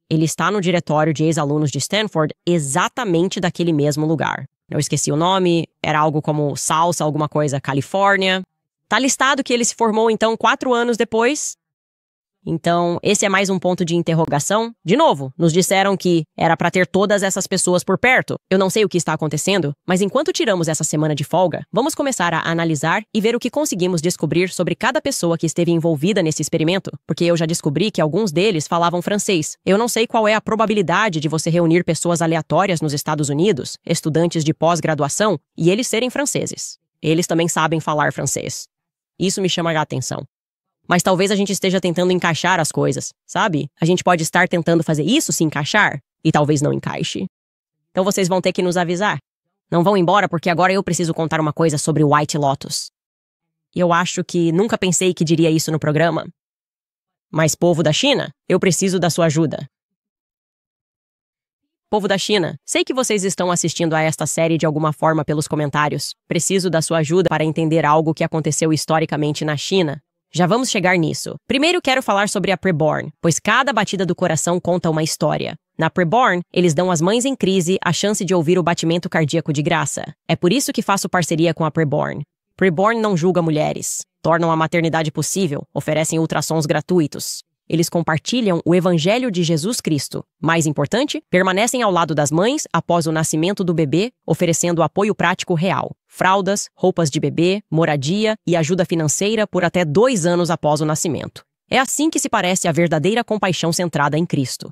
Ele está no diretório de ex-alunos de Stanford exatamente daquele mesmo lugar. Eu esqueci o nome, era algo como Salsa, alguma coisa, Califórnia. Tá listado que ele se formou, então, 4 anos depois. Então, esse é mais um ponto de interrogação. De novo, nos disseram que era para ter todas essas pessoas por perto. Eu não sei o que está acontecendo, mas enquanto tiramos essa semana de folga, vamos começar a analisar e ver o que conseguimos descobrir sobre cada pessoa que esteve envolvida nesse experimento, porque eu já descobri que alguns deles falavam francês. Eu não sei qual é a probabilidade de você reunir pessoas aleatórias nos Estados Unidos, estudantes de pós-graduação, e eles serem franceses. Eles também sabem falar francês. Isso me chama a atenção. Mas talvez a gente esteja tentando encaixar as coisas, sabe? A gente pode estar tentando fazer isso se encaixar e talvez não encaixe. Então vocês vão ter que nos avisar. Não vão embora porque agora eu preciso contar uma coisa sobre o White Lotus. E eu acho que nunca pensei que diria isso no programa. Mas povo da China, eu preciso da sua ajuda. Povo da China, sei que vocês estão assistindo a esta série de alguma forma pelos comentários. Preciso da sua ajuda para entender algo que aconteceu historicamente na China. Já vamos chegar nisso. Primeiro quero falar sobre a Preborn, pois cada batida do coração conta uma história. Na Preborn, eles dão às mães em crise a chance de ouvir o batimento cardíaco de graça. É por isso que faço parceria com a Preborn. Preborn não julga mulheres, tornam a maternidade possível, oferecem ultrassons gratuitos. Eles compartilham o Evangelho de Jesus Cristo. Mais importante, permanecem ao lado das mães após o nascimento do bebê, oferecendo apoio prático real. Fraldas, roupas de bebê, moradia e ajuda financeira por até 2 anos após o nascimento. É assim que se parece a verdadeira compaixão centrada em Cristo.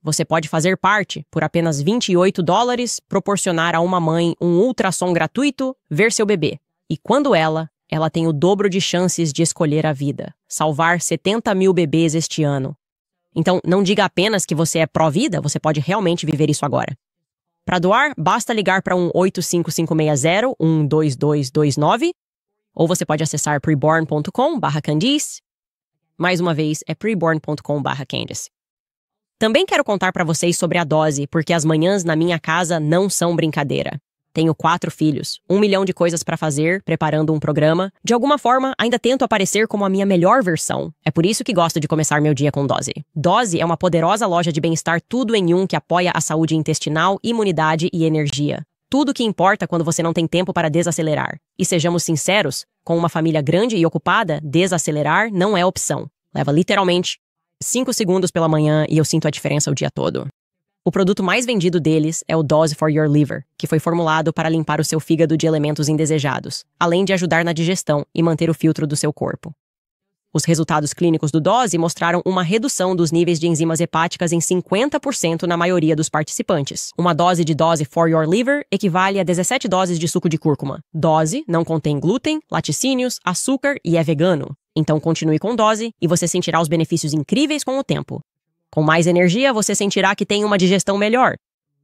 Você pode fazer parte, por apenas $28, proporcionar a uma mãe um ultrassom gratuito, ver seu bebê. E quando ela tem o dobro de chances de escolher a vida. Salvar 70 mil bebês este ano. Então, não diga apenas que você é pró-vida, você pode realmente viver isso agora. Para doar, basta ligar para 1-85560-12229, ou você pode acessar preborn.com/Candice. Mais uma vez, é preborn.com/Candice. Também quero contar para vocês sobre a dose, porque as manhãs na minha casa não são brincadeira. Tenho 4 filhos, 1 milhão de coisas para fazer, preparando um programa. De alguma forma, ainda tento aparecer como a minha melhor versão. É por isso que gosto de começar meu dia com Dose. Dose é uma poderosa loja de bem-estar tudo em um que apoia a saúde intestinal, imunidade e energia. Tudo o que importa quando você não tem tempo para desacelerar. E sejamos sinceros, com uma família grande e ocupada, desacelerar não é opção. Leva literalmente 5 segundos pela manhã e eu sinto a diferença o dia todo. O produto mais vendido deles é o Dose for Your Liver, que foi formulado para limpar o seu fígado de elementos indesejados, além de ajudar na digestão e manter o filtro do seu corpo. Os resultados clínicos do Dose mostraram uma redução dos níveis de enzimas hepáticas em 50% na maioria dos participantes. Uma dose de Dose for Your Liver equivale a 17 doses de suco de cúrcuma. Dose não contém glúten, laticínios, açúcar e é vegano. Então continue com Dose e você sentirá os benefícios incríveis com o tempo. Com mais energia, você sentirá que tem uma digestão melhor.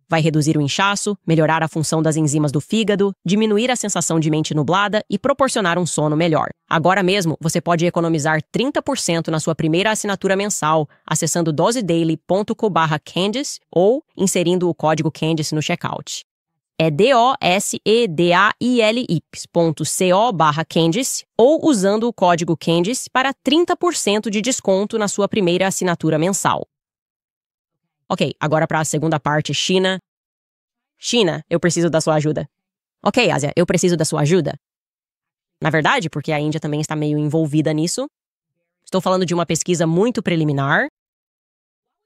Vai reduzir o inchaço, melhorar a função das enzimas do fígado, diminuir a sensação de mente nublada e proporcionar um sono melhor. Agora mesmo, você pode economizar 30% na sua primeira assinatura mensal, acessando dosedaily.co/Candice ou inserindo o código Candice no checkout. É dosedaily.co/Candice ou usando o código Candice para 30% de desconto na sua primeira assinatura mensal. Ok, agora para a segunda parte, China. China, eu preciso da sua ajuda. Ok, Ásia, eu preciso da sua ajuda. Na verdade, porque a Índia também está meio envolvida nisso. Estou falando de uma pesquisa muito preliminar.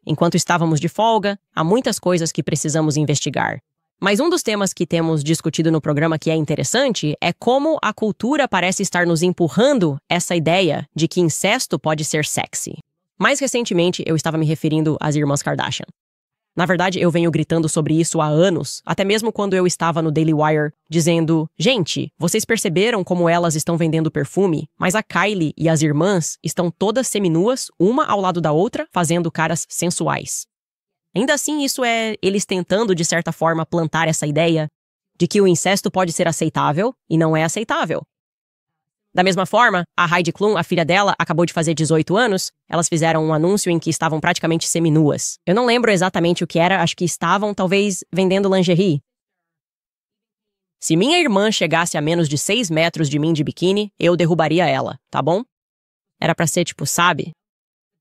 Enquanto estávamos de folga, há muitas coisas que precisamos investigar. Mas um dos temas que temos discutido no programa que é interessante é como a cultura parece estar nos empurrando essa ideia de que incesto pode ser sexy. Mais recentemente, eu estava me referindo às irmãs Kardashian. Na verdade, eu venho gritando sobre isso há anos, até mesmo quando eu estava no Daily Wire, dizendo: gente, vocês perceberam como elas estão vendendo perfume, mas a Kylie e as irmãs estão todas seminuas, uma ao lado da outra, fazendo caras sensuais. Ainda assim, isso é eles tentando, de certa forma, plantar essa ideia de que o incesto pode ser aceitável e não é aceitável. Da mesma forma, a Heidi Klum, a filha dela, acabou de fazer 18 anos, elas fizeram um anúncio em que estavam praticamente seminuas. Eu não lembro exatamente o que era, acho que estavam, talvez, vendendo lingerie. Se minha irmã chegasse a menos de 6 metros de mim de biquíni, eu derrubaria ela, tá bom? Era pra ser tipo, sabe?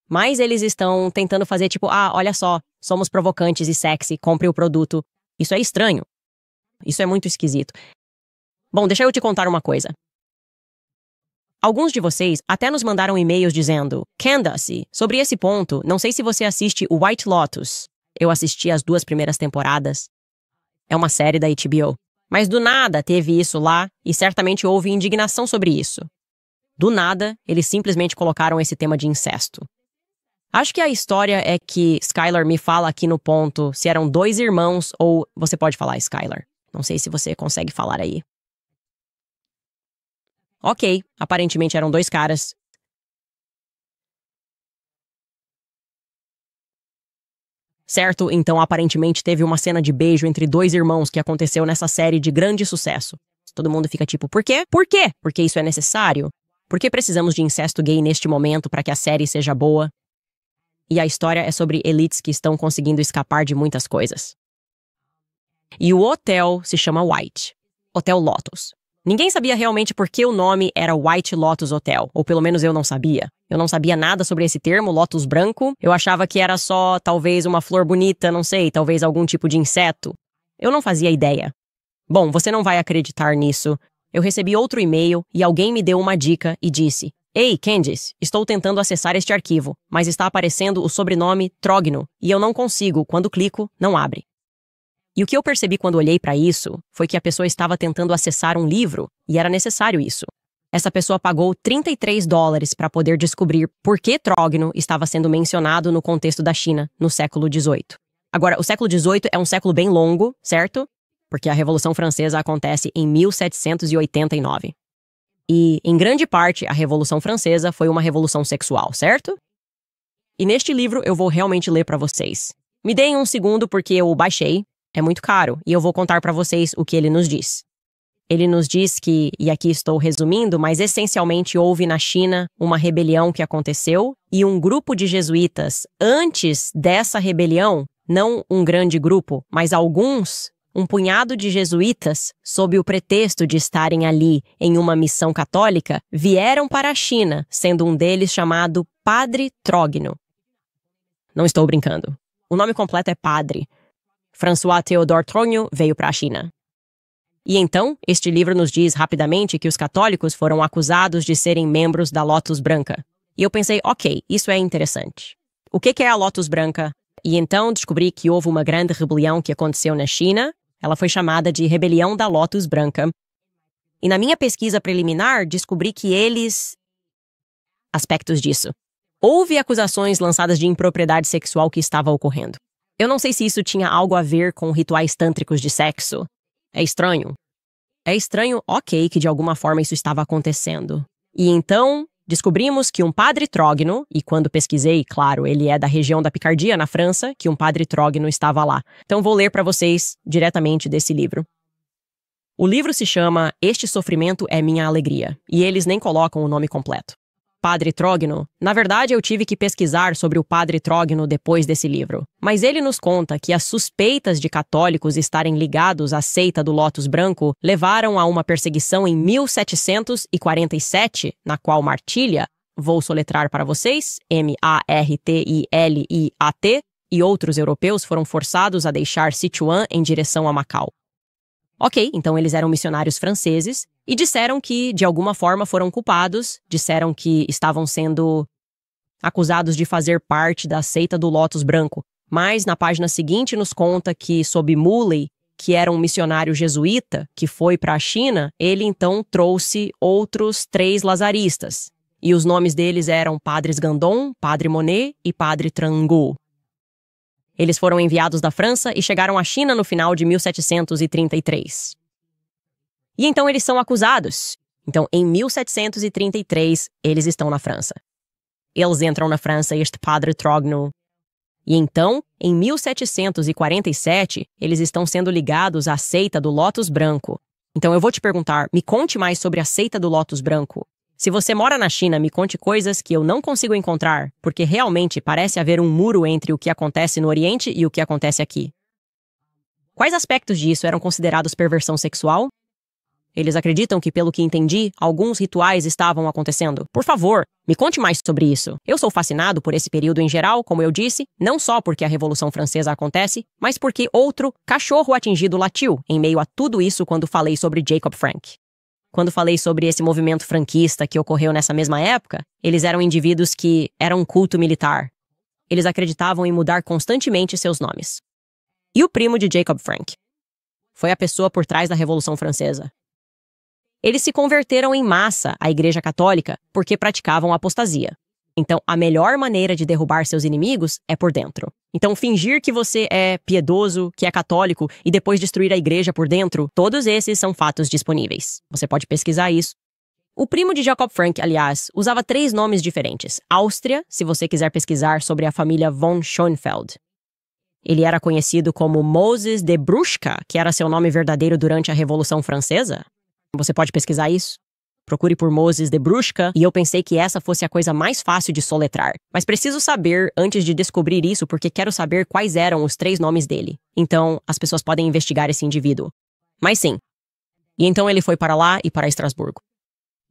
Mas eles estão tentando fazer tipo, olha só, somos provocantes e sexy, compre o produto. Isso é estranho. Isso é muito esquisito. Bom, deixa eu te contar uma coisa. Alguns de vocês até nos mandaram e-mails dizendo: Candace, sobre esse ponto, não sei se você assiste o White Lotus. Eu assisti as 2 primeiras temporadas. É uma série da HBO. Mas do nada teve isso lá e certamente houve indignação sobre isso. Do nada, eles simplesmente colocaram esse tema de incesto. Acho que a história é que Skylar me fala aqui no ponto se eram 2 irmãos ou... Você pode falar, Skylar. Não sei se você consegue falar aí. Ok, aparentemente eram 2 caras. Certo, então aparentemente teve uma cena de beijo entre 2 irmãos que aconteceu nessa série de grande sucesso. Todo mundo fica tipo, por quê? Por quê? Porque isso é necessário? Por que precisamos de incesto gay neste momento para que a série seja boa? E a história é sobre elites que estão conseguindo escapar de muitas coisas. E o hotel se chama White. Hotel Lotus. Ninguém sabia realmente por que o nome era White Lotus Hotel, ou pelo menos eu não sabia. Eu não sabia nada sobre esse termo, Lotus branco. Eu achava que era só, talvez, uma flor bonita, não sei, talvez algum tipo de inseto. Eu não fazia ideia. Bom, você não vai acreditar nisso. Eu recebi outro e-mail e alguém me deu uma dica e disse: Ei, Candice, estou tentando acessar este arquivo, mas está aparecendo o sobrenome Trogno e eu não consigo, quando clico, não abre. E o que eu percebi quando olhei para isso foi que a pessoa estava tentando acessar um livro e era necessário isso. Essa pessoa pagou $33 para poder descobrir por que Trogno estava sendo mencionado no contexto da China no século XVIII. Agora, o século XVIII é um século bem longo, certo? Porque a Revolução Francesa acontece em 1789. E, em grande parte, a Revolução Francesa foi uma revolução sexual, certo? E neste livro eu vou realmente ler para vocês. Me deem um segundo porque eu o baixei, é muito caro, e eu vou contar para vocês o que ele nos diz. Ele nos diz que, e aqui estou resumindo, mas essencialmente houve na China uma rebelião que aconteceu e um grupo de jesuítas, antes dessa rebelião, não um grande grupo, mas alguns, um punhado de jesuítas, sob o pretexto de estarem ali em uma missão católica, vieram para a China, sendo um deles chamado Padre Trogno. Não estou brincando. O nome completo é Padre. François Théodore Trogno veio para a China. E então, este livro nos diz rapidamente que os católicos foram acusados de serem membros da Lotus Branca. E eu pensei, ok, isso é interessante. O que é a Lotus Branca? E então descobri que houve uma grande rebelião que aconteceu na China. Ela foi chamada de Rebelião da Lotus Branca. E na minha pesquisa preliminar, descobri que aspectos disso. Houve acusações lançadas de impropriedade sexual que estava ocorrendo. Eu não sei se isso tinha algo a ver com rituais tântricos de sexo. É estranho. É estranho, ok, que de alguma forma isso estava acontecendo. E então, descobrimos que um padre Trogno, e quando pesquisei, claro, ele é da região da Picardia, na França, que um padre Trogno estava lá. Então vou ler para vocês diretamente desse livro. O livro se chama Este Sofrimento é Minha Alegria, e eles nem colocam o nome completo. Padre Trogno, na verdade eu tive que pesquisar sobre o Padre Trogno depois desse livro, mas ele nos conta que as suspeitas de católicos estarem ligados à seita do Lótus Branco levaram a uma perseguição em 1747, na qual Martilha, vou soletrar para vocês, Martiliat, e outros europeus foram forçados a deixar Sichuan em direção a Macau. Ok, então eles eram missionários franceses e disseram que, de alguma forma, foram culpados, disseram que estavam sendo acusados de fazer parte da seita do Lótus Branco. Mas, na página seguinte, nos conta que, sob Muley, que era um missionário jesuíta que foi para a China, ele então trouxe outros 3 lazaristas. E os nomes deles eram Padres Gandon, Padre Monet e Padre Trangu. Eles foram enviados da França e chegaram à China no final de 1733. E então eles são acusados. Então, em 1733, eles estão na França. Eles entram na França, este Padre Trogno. E então, em 1747, eles estão sendo ligados à seita do Lótus Branco. Então eu vou te perguntar, me conte mais sobre a seita do Lótus Branco. Se você mora na China, me conte coisas que eu não consigo encontrar, porque realmente parece haver um muro entre o que acontece no Oriente e o que acontece aqui. Quais aspectos disso eram considerados perversão sexual? Eles acreditam que, pelo que entendi, alguns rituais estavam acontecendo. Por favor, me conte mais sobre isso. Eu sou fascinado por esse período em geral, como eu disse, não só porque a Revolução Francesa acontece, mas porque outro cachorro atingido latiu em meio a tudo isso quando falei sobre Jacob Frank. Quando falei sobre esse movimento franquista que ocorreu nessa mesma época, eles eram indivíduos que eram um culto militar. Eles acreditavam em mudar constantemente seus nomes. E o primo de Jacob Frank? Foi a pessoa por trás da Revolução Francesa. Eles se converteram em massa à Igreja Católica porque praticavam apostasia. Então, a melhor maneira de derrubar seus inimigos é por dentro. Então, fingir que você é piedoso, que é católico, e depois destruir a igreja por dentro, todos esses são fatos disponíveis. Você pode pesquisar isso. O primo de Jacob Frank, aliás, usava 3 nomes diferentes. Áustria, se você quiser pesquisar sobre a família von Schoenfeld. Ele era conhecido como Moses de Bruschka, que era seu nome verdadeiro durante a Revolução Francesa. Você pode pesquisar isso. Procure por Moses de Bruschka, e eu pensei que essa fosse a coisa mais fácil de soletrar. Mas preciso saber antes de descobrir isso, porque quero saber quais eram os 3 nomes dele. Então, as pessoas podem investigar esse indivíduo. Mas sim, E então ele foi para lá e para Estrasburgo.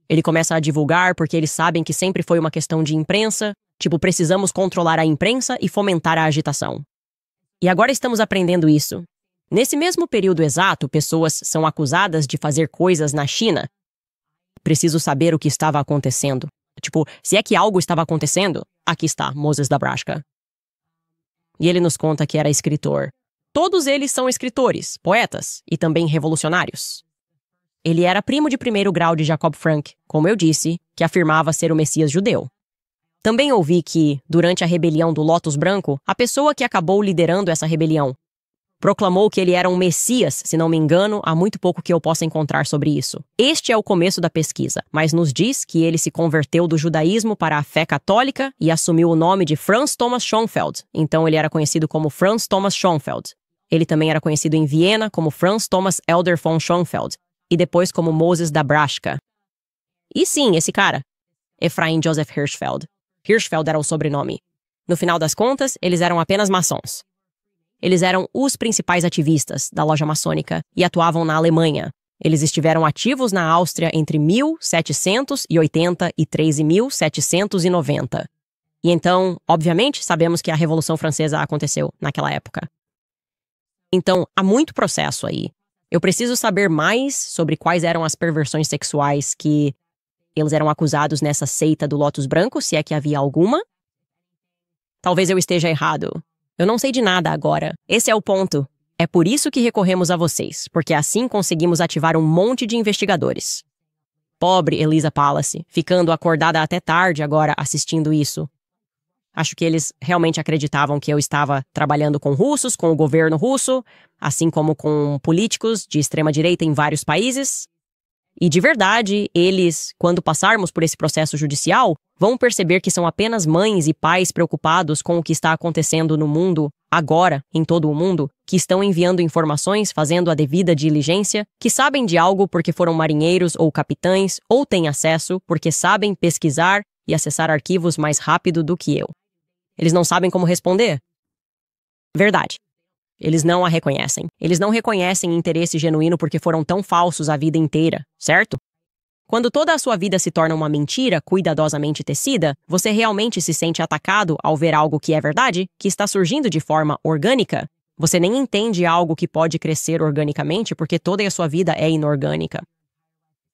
Ele começa a divulgar porque eles sabem que sempre foi uma questão de imprensa, tipo, precisamos controlar a imprensa e fomentar a agitação. E agora estamos aprendendo isso. Nesse mesmo período exato, pessoas são acusadas de fazer coisas na China. Preciso saber o que estava acontecendo. Tipo, se é que algo estava acontecendo, aqui está, Moses Dabrowska. E ele nos conta que era escritor. Todos eles são escritores, poetas e também revolucionários. Ele era primo de primeiro grau de Jacob Frank, como eu disse, que afirmava ser o Messias judeu. Também ouvi que, durante a rebelião do Lótus Branco, a pessoa que acabou liderando essa rebelião proclamou que ele era um Messias, se não me engano, há muito pouco que eu possa encontrar sobre isso. Este é o começo da pesquisa, mas nos diz que ele se converteu do judaísmo para a fé católica e assumiu o nome de Franz Thomas Schoenfeld, então ele era conhecido como Franz Thomas Schoenfeld. Ele também era conhecido em Viena como Franz Thomas Elder von Schoenfeld, e depois como Moses Dabrowska. E sim, esse cara, Ephraim Joseph Hirschfeld. Hirschfeld era o sobrenome. No final das contas, eles eram apenas maçons. Eles eram os principais ativistas da loja maçônica e atuavam na Alemanha. Eles estiveram ativos na Áustria entre 1780 e 13.790. E então, obviamente, sabemos que a Revolução Francesa aconteceu naquela época. Então, há muito processo aí. Eu preciso saber mais sobre quais eram as perversões sexuais que eles eram acusados nessa seita do Lótus Branco, se é que havia alguma. Talvez eu esteja errado. Eu não sei de nada agora. Esse é o ponto. É por isso que recorremos a vocês, porque assim conseguimos ativar um monte de investigadores. Pobre Elisa Palace, ficando acordada até tarde agora assistindo isso. Acho que eles realmente acreditavam que eu estava trabalhando com russos, com o governo russo, assim como com políticos de extrema-direita em vários países. E de verdade, eles, quando passarmos por esse processo judicial, vão perceber que são apenas mães e pais preocupados com o que está acontecendo no mundo, agora, em todo o mundo, que estão enviando informações, fazendo a devida diligência, que sabem de algo porque foram marinheiros ou capitães, ou têm acesso porque sabem pesquisar e acessar arquivos mais rápido do que eu. Eles não sabem como responder? Verdade. Eles não a reconhecem. Eles não reconhecem interesse genuíno porque foram tão falsos a vida inteira, certo? Quando toda a sua vida se torna uma mentira cuidadosamente tecida, você realmente se sente atacado ao ver algo que é verdade, que está surgindo de forma orgânica. Você nem entende algo que pode crescer organicamente porque toda a sua vida é inorgânica.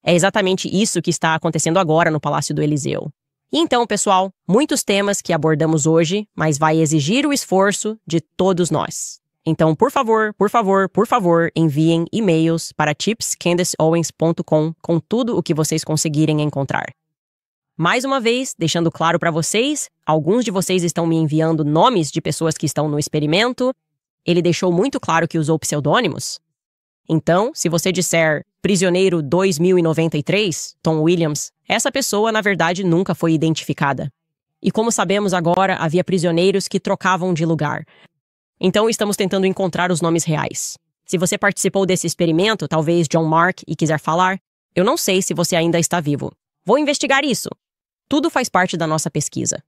É exatamente isso que está acontecendo agora no Palácio do Eliseu. E então, pessoal, muitos temas que abordamos hoje, mas vai exigir o esforço de todos nós. Então, por favor, enviem e-mails para tipscandiceowens.com com tudo o que vocês conseguirem encontrar. Mais uma vez, deixando claro para vocês, alguns de vocês estão me enviando nomes de pessoas que estão no experimento. Ele deixou muito claro que usou pseudônimos. Então, se você disser Prisioneiro 2093, Tom Williams, essa pessoa, na verdade, nunca foi identificada. E como sabemos agora, havia prisioneiros que trocavam de lugar. Então, estamos tentando encontrar os nomes reais. Se você participou desse experimento, talvez John Mark, e quiser falar, eu não sei se você ainda está vivo. Vou investigar isso. Tudo faz parte da nossa pesquisa.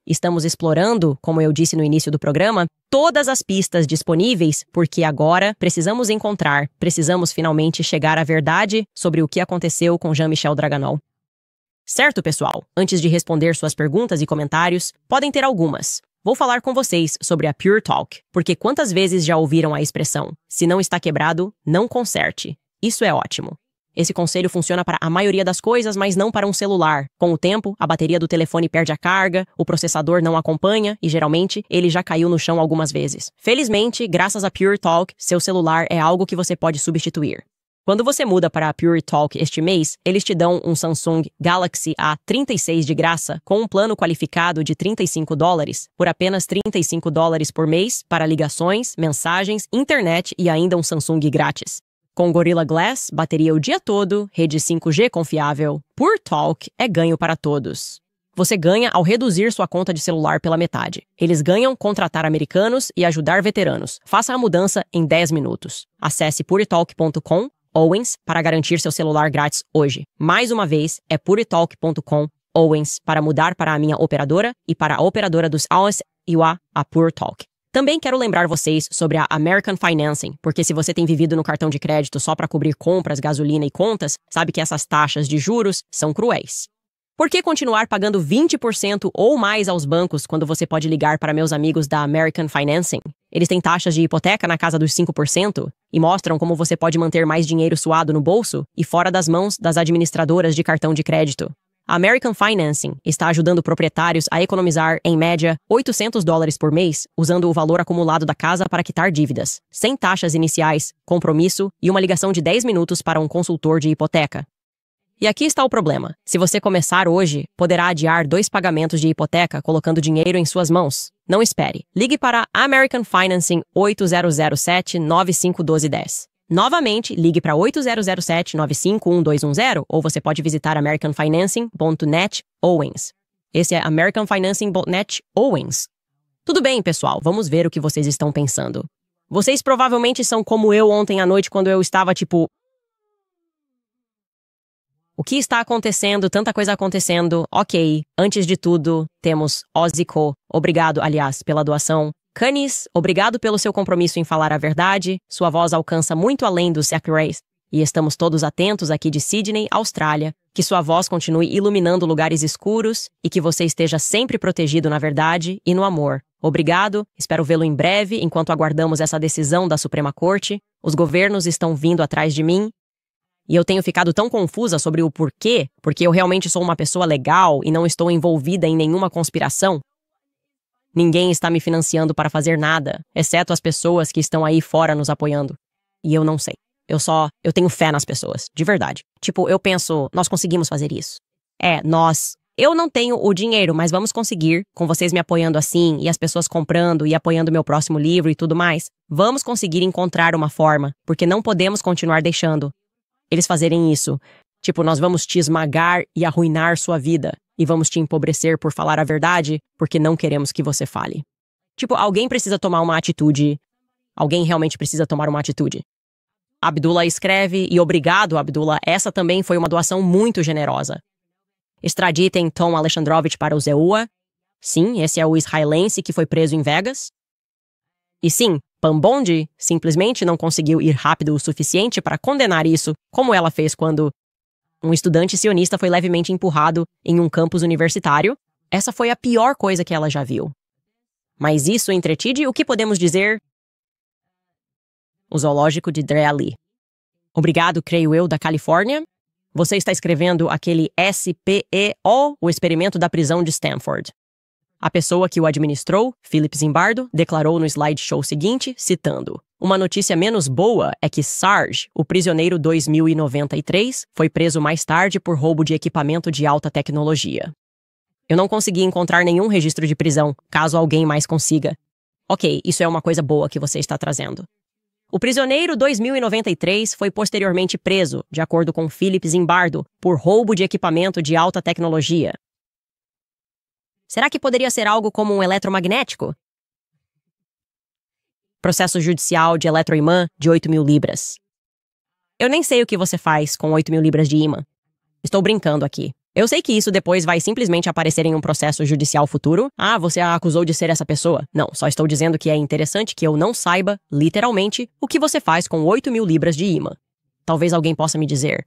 Estamos explorando, como eu disse no início do programa, todas as pistas disponíveis, porque agora precisamos finalmente chegar à verdade sobre o que aconteceu com Jean-Michel Draganol. Certo, pessoal? Antes de responder suas perguntas e comentários, podem ter algumas. Vou falar com vocês sobre a Pure Talk, porque quantas vezes já ouviram a expressão, se não está quebrado, não conserte. Isso é ótimo. Esse conselho funciona para a maioria das coisas, mas não para um celular. Com o tempo, a bateria do telefone perde a carga, o processador não acompanha e, geralmente, ele já caiu no chão algumas vezes. Felizmente, graças a Pure Talk, seu celular é algo que você pode substituir. Quando você muda para a Pure Talk este mês, eles te dão um Samsung Galaxy A36 de graça com um plano qualificado de $35 por apenas $35 por mês para ligações, mensagens, internet e ainda um Samsung grátis. Com Gorilla Glass, bateria o dia todo, rede 5G confiável, Pure Talk é ganho para todos. Você ganha ao reduzir sua conta de celular pela metade. Eles ganham contratar americanos e ajudar veteranos. Faça a mudança em 10 minutos. Acesse puretalk.com Owens para garantir seu celular grátis hoje. Mais uma vez, é puretalk.com Owens para mudar para a minha operadora e para a operadora dos Owens e a Pure Talk. Também quero lembrar vocês sobre a American Financing, porque se você tem vivido no cartão de crédito só para cobrir compras, gasolina e contas, sabe que essas taxas de juros são cruéis. Por que continuar pagando 20% ou mais aos bancos quando você pode ligar para meus amigos da American Financing? Eles têm taxas de hipoteca na casa dos 5% e mostram como você pode manter mais dinheiro suado no bolso e fora das mãos das administradoras de cartão de crédito. A American Financing está ajudando proprietários a economizar, em média, $800 por mês, usando o valor acumulado da casa para quitar dívidas, sem taxas iniciais, compromisso e uma ligação de 10 minutos para um consultor de hipoteca. E aqui está o problema. Se você começar hoje, poderá adiar 2 pagamentos de hipoteca colocando dinheiro em suas mãos. Não espere. Ligue para American Financing 8007-951210. Novamente, ligue para 8007-951210 ou você pode visitar americanfinancing.net Owens. Esse é americanfinancing.net Owens. Tudo bem, pessoal, vamos ver o que vocês estão pensando. Vocês provavelmente são como eu ontem à noite quando eu estava tipo... O que está acontecendo? Tanta coisa acontecendo. Ok, antes de tudo, temos Ozzyco. Obrigado, aliás, pela doação. Canis, obrigado pelo seu compromisso em falar a verdade. Sua voz alcança muito além do Sacrace. E estamos todos atentos aqui de Sydney, Austrália. Que sua voz continue iluminando lugares escuros e que você esteja sempre protegido na verdade e no amor. Obrigado, espero vê-lo em breve enquanto aguardamos essa decisão da Suprema Corte. Os governos estão vindo atrás de mim. E eu tenho ficado tão confusa sobre o porquê, porque eu realmente sou uma pessoa legal e não estou envolvida em nenhuma conspiração. Ninguém está me financiando para fazer nada, exceto as pessoas que estão aí fora nos apoiando. E eu não sei. Eu tenho fé nas pessoas, de verdade. Tipo, eu penso, nós conseguimos fazer isso. Eu não tenho o dinheiro, mas vamos conseguir, com vocês me apoiando assim, e as pessoas comprando e apoiando meu próximo livro e tudo mais. Vamos conseguir encontrar uma forma, porque não podemos continuar deixando eles fazerem isso. Tipo, nós vamos te esmagar e arruinar sua vida. E vamos te empobrecer por falar a verdade, porque não queremos que você fale. Tipo, alguém precisa tomar uma atitude. Alguém realmente precisa tomar uma atitude. Abdullah escreve, e obrigado, Abdullah, essa também foi uma doação muito generosa. Extraditem Tom Alexandrovich para o ZEUA. Sim, esse é o israelense que foi preso em Vegas. E sim, Pam Bondi simplesmente não conseguiu ir rápido o suficiente para condenar isso, como ela fez quando um estudante sionista foi levemente empurrado em um campus universitário. Essa foi a pior coisa que ela já viu. Mas isso entretide o que podemos dizer? O zoológico de Drea Lee. Obrigado, creio eu, da Califórnia. Você está escrevendo aquele SPEO, o experimento da prisão de Stanford. A pessoa que o administrou, Philip Zimbardo, declarou no slideshow seguinte, citando: "Uma notícia menos boa é que Sarge, o prisioneiro 2093, foi preso mais tarde por roubo de equipamento de alta tecnologia. Eu não consegui encontrar nenhum registro de prisão, caso alguém mais consiga. Ok, isso é uma coisa boa que você está trazendo. O prisioneiro 2093 foi posteriormente preso, de acordo com Philip Zimbardo, por roubo de equipamento de alta tecnologia. Será que poderia ser algo como um eletromagnético? Processo judicial de eletroimã de 8.000 libras. Eu nem sei o que você faz com 8.000 libras de imã. Estou brincando aqui. Eu sei que isso depois vai simplesmente aparecer em um processo judicial futuro. Ah, você a acusou de ser essa pessoa. Não, só estou dizendo que é interessante que eu não saiba, literalmente, o que você faz com 8.000 libras de imã. Talvez alguém possa me dizer.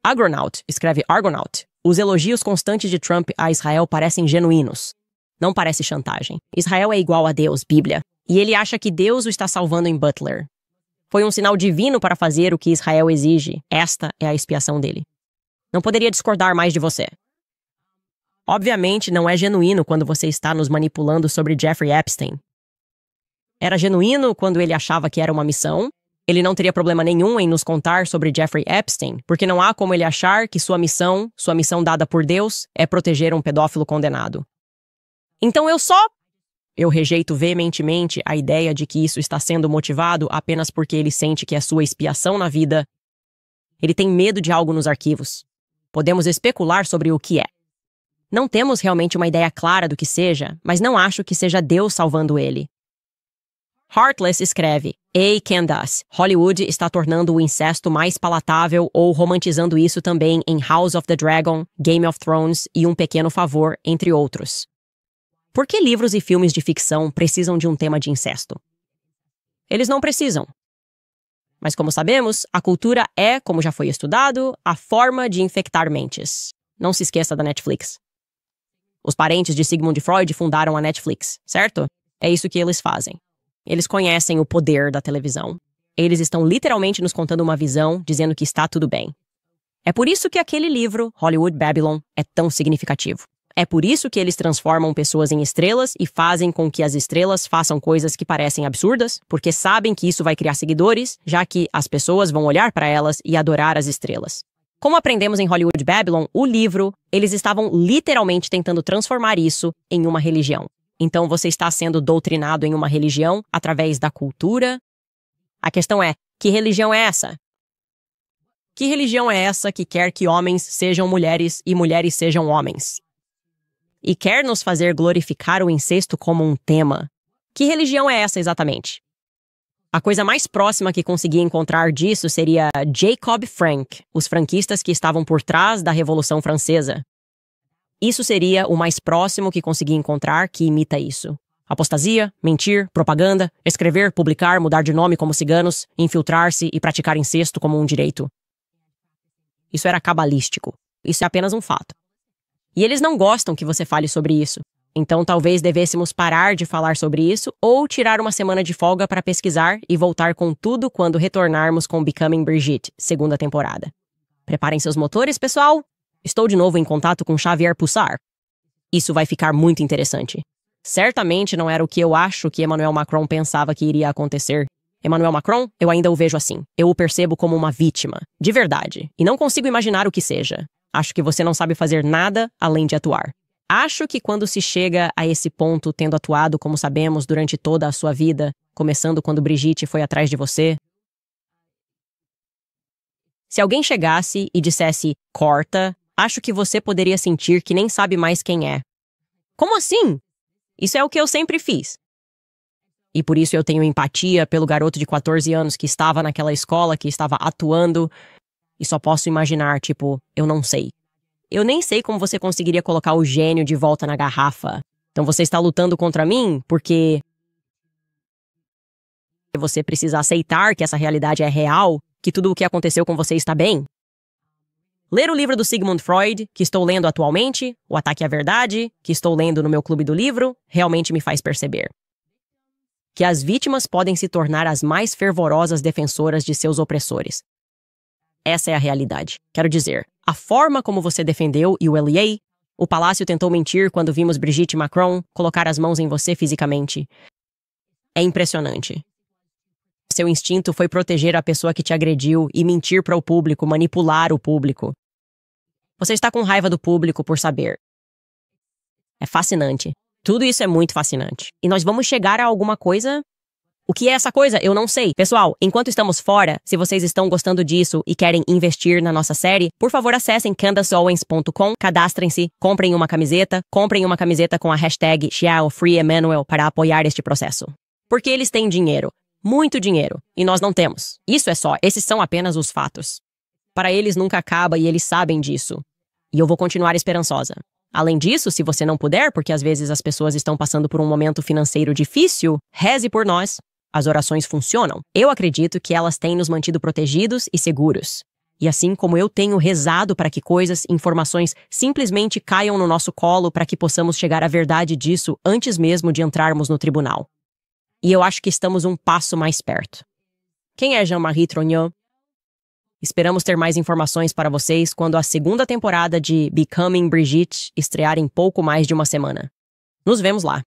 Agronaut, escreve Argonaut. Os elogios constantes de Trump a Israel parecem genuínos. Não parece chantagem. Israel é igual a Deus, Bíblia. E ele acha que Deus o está salvando em Butler. Foi um sinal divino para fazer o que Israel exige. Esta é a expiação dele. Não poderia discordar mais de você. Obviamente, não é genuíno quando você está nos manipulando sobre Jeffrey Epstein. Era genuíno quando ele achava que era uma missão. Ele não teria problema nenhum em nos contar sobre Jeffrey Epstein, porque não há como ele achar que sua missão dada por Deus, é proteger um pedófilo condenado. Então eu rejeito veementemente a ideia de que isso está sendo motivado apenas porque ele sente que é sua expiação na vida. Ele tem medo de algo nos arquivos. Podemos especular sobre o que é. Não temos realmente uma ideia clara do que seja, mas não acho que seja Deus salvando ele. Heartless escreve, Ei, Candace, Hollywood está tornando o incesto mais palatável ou romantizando isso também em House of the Dragon, Game of Thrones e Um Pequeno Favor, entre outros. Por que livros e filmes de ficção precisam de um tema de incesto? Eles não precisam. Mas como sabemos, a cultura é, como já foi estudado, a forma de infectar mentes. Não se esqueça da Netflix. Os parentes de Sigmund Freud fundaram a Netflix, certo? É isso que eles fazem. Eles conhecem o poder da televisão. Eles estão literalmente nos contando uma visão, dizendo que está tudo bem. É por isso que aquele livro, Hollywood Babylon, é tão significativo. É por isso que eles transformam pessoas em estrelas e fazem com que as estrelas façam coisas que parecem absurdas, porque sabem que isso vai criar seguidores, já que as pessoas vão olhar para elas e adorar as estrelas. Como aprendemos em Hollywood Babylon, o livro, eles estavam literalmente tentando transformar isso em uma religião. Então você está sendo doutrinado em uma religião através da cultura. A questão é, que religião é essa? Que religião é essa que quer que homens sejam mulheres e mulheres sejam homens? E quer nos fazer glorificar o incesto como um tema? Que religião é essa exatamente? A coisa mais próxima que consegui encontrar disso seria Jacob Frank, os franquistas que estavam por trás da Revolução Francesa. Isso seria o mais próximo que consegui encontrar que imita isso. Apostasia, mentir, propaganda, escrever, publicar, mudar de nome como ciganos, infiltrar-se e praticar incesto como um direito. Isso era cabalístico. Isso é apenas um fato. E eles não gostam que você fale sobre isso. Então talvez devêssemos parar de falar sobre isso ou tirar uma semana de folga para pesquisar e voltar com tudo quando retornarmos com Becoming Brigitte, segunda temporada. Preparem seus motores, pessoal! Estou de novo em contato com Xavier Pussar. Isso vai ficar muito interessante. Certamente não era o que eu acho que Emmanuel Macron pensava que iria acontecer. Emmanuel Macron, eu ainda o vejo assim. Eu o percebo como uma vítima, de verdade, e não consigo imaginar o que seja. Acho que você não sabe fazer nada além de atuar. Acho que quando se chega a esse ponto, tendo atuado, como sabemos, durante toda a sua vida, começando quando Brigitte foi atrás de você, se alguém chegasse e dissesse, corta, acho que você poderia sentir que nem sabe mais quem é. Como assim? Isso é o que eu sempre fiz. E por isso eu tenho empatia pelo garoto de 14 anos que estava naquela escola, que estava atuando. E só posso imaginar, tipo, eu não sei. Eu nem sei como você conseguiria colocar o gênio de volta na garrafa. Então você está lutando contra mim porque você precisa aceitar que essa realidade é real, que tudo o que aconteceu com você está bem. Ler o livro do Sigmund Freud, que estou lendo atualmente, O Ataque à Verdade, que estou lendo no meu clube do livro, realmente me faz perceber que as vítimas podem se tornar as mais fervorosas defensoras de seus opressores. Essa é a realidade. Quero dizer, a forma como você defendeu e o Elie, o palácio tentou mentir quando vimos Brigitte Macron colocar as mãos em você fisicamente. É impressionante. Seu instinto foi proteger a pessoa que te agrediu e mentir para o público, manipular o público. Você está com raiva do público por saber. É fascinante. Tudo isso é muito fascinante. E nós vamos chegar a alguma coisa. O que é essa coisa? Eu não sei. Pessoal, enquanto estamos fora, se vocês estão gostando disso e querem investir na nossa série, por favor acessem candaceowens.com, cadastrem-se, comprem uma camiseta com a hashtag #FreeEmmanuel para apoiar este processo. Porque eles têm dinheiro. Muito dinheiro. E nós não temos. Isso é só. Esses são apenas os fatos. Para eles nunca acaba e eles sabem disso. E eu vou continuar esperançosa. Além disso, se você não puder, porque às vezes as pessoas estão passando por um momento financeiro difícil, reze por nós. As orações funcionam. Eu acredito que elas têm nos mantido protegidos e seguros. E assim como eu tenho rezado para que coisas, informações simplesmente caiam no nosso colo para que possamos chegar à verdade disso antes mesmo de entrarmos no tribunal. E eu acho que estamos um passo mais perto. Quem é Jean-Marie Trognon? Esperamos ter mais informações para vocês quando a segunda temporada de Becoming Brigitte estrear em pouco mais de uma semana. Nos vemos lá!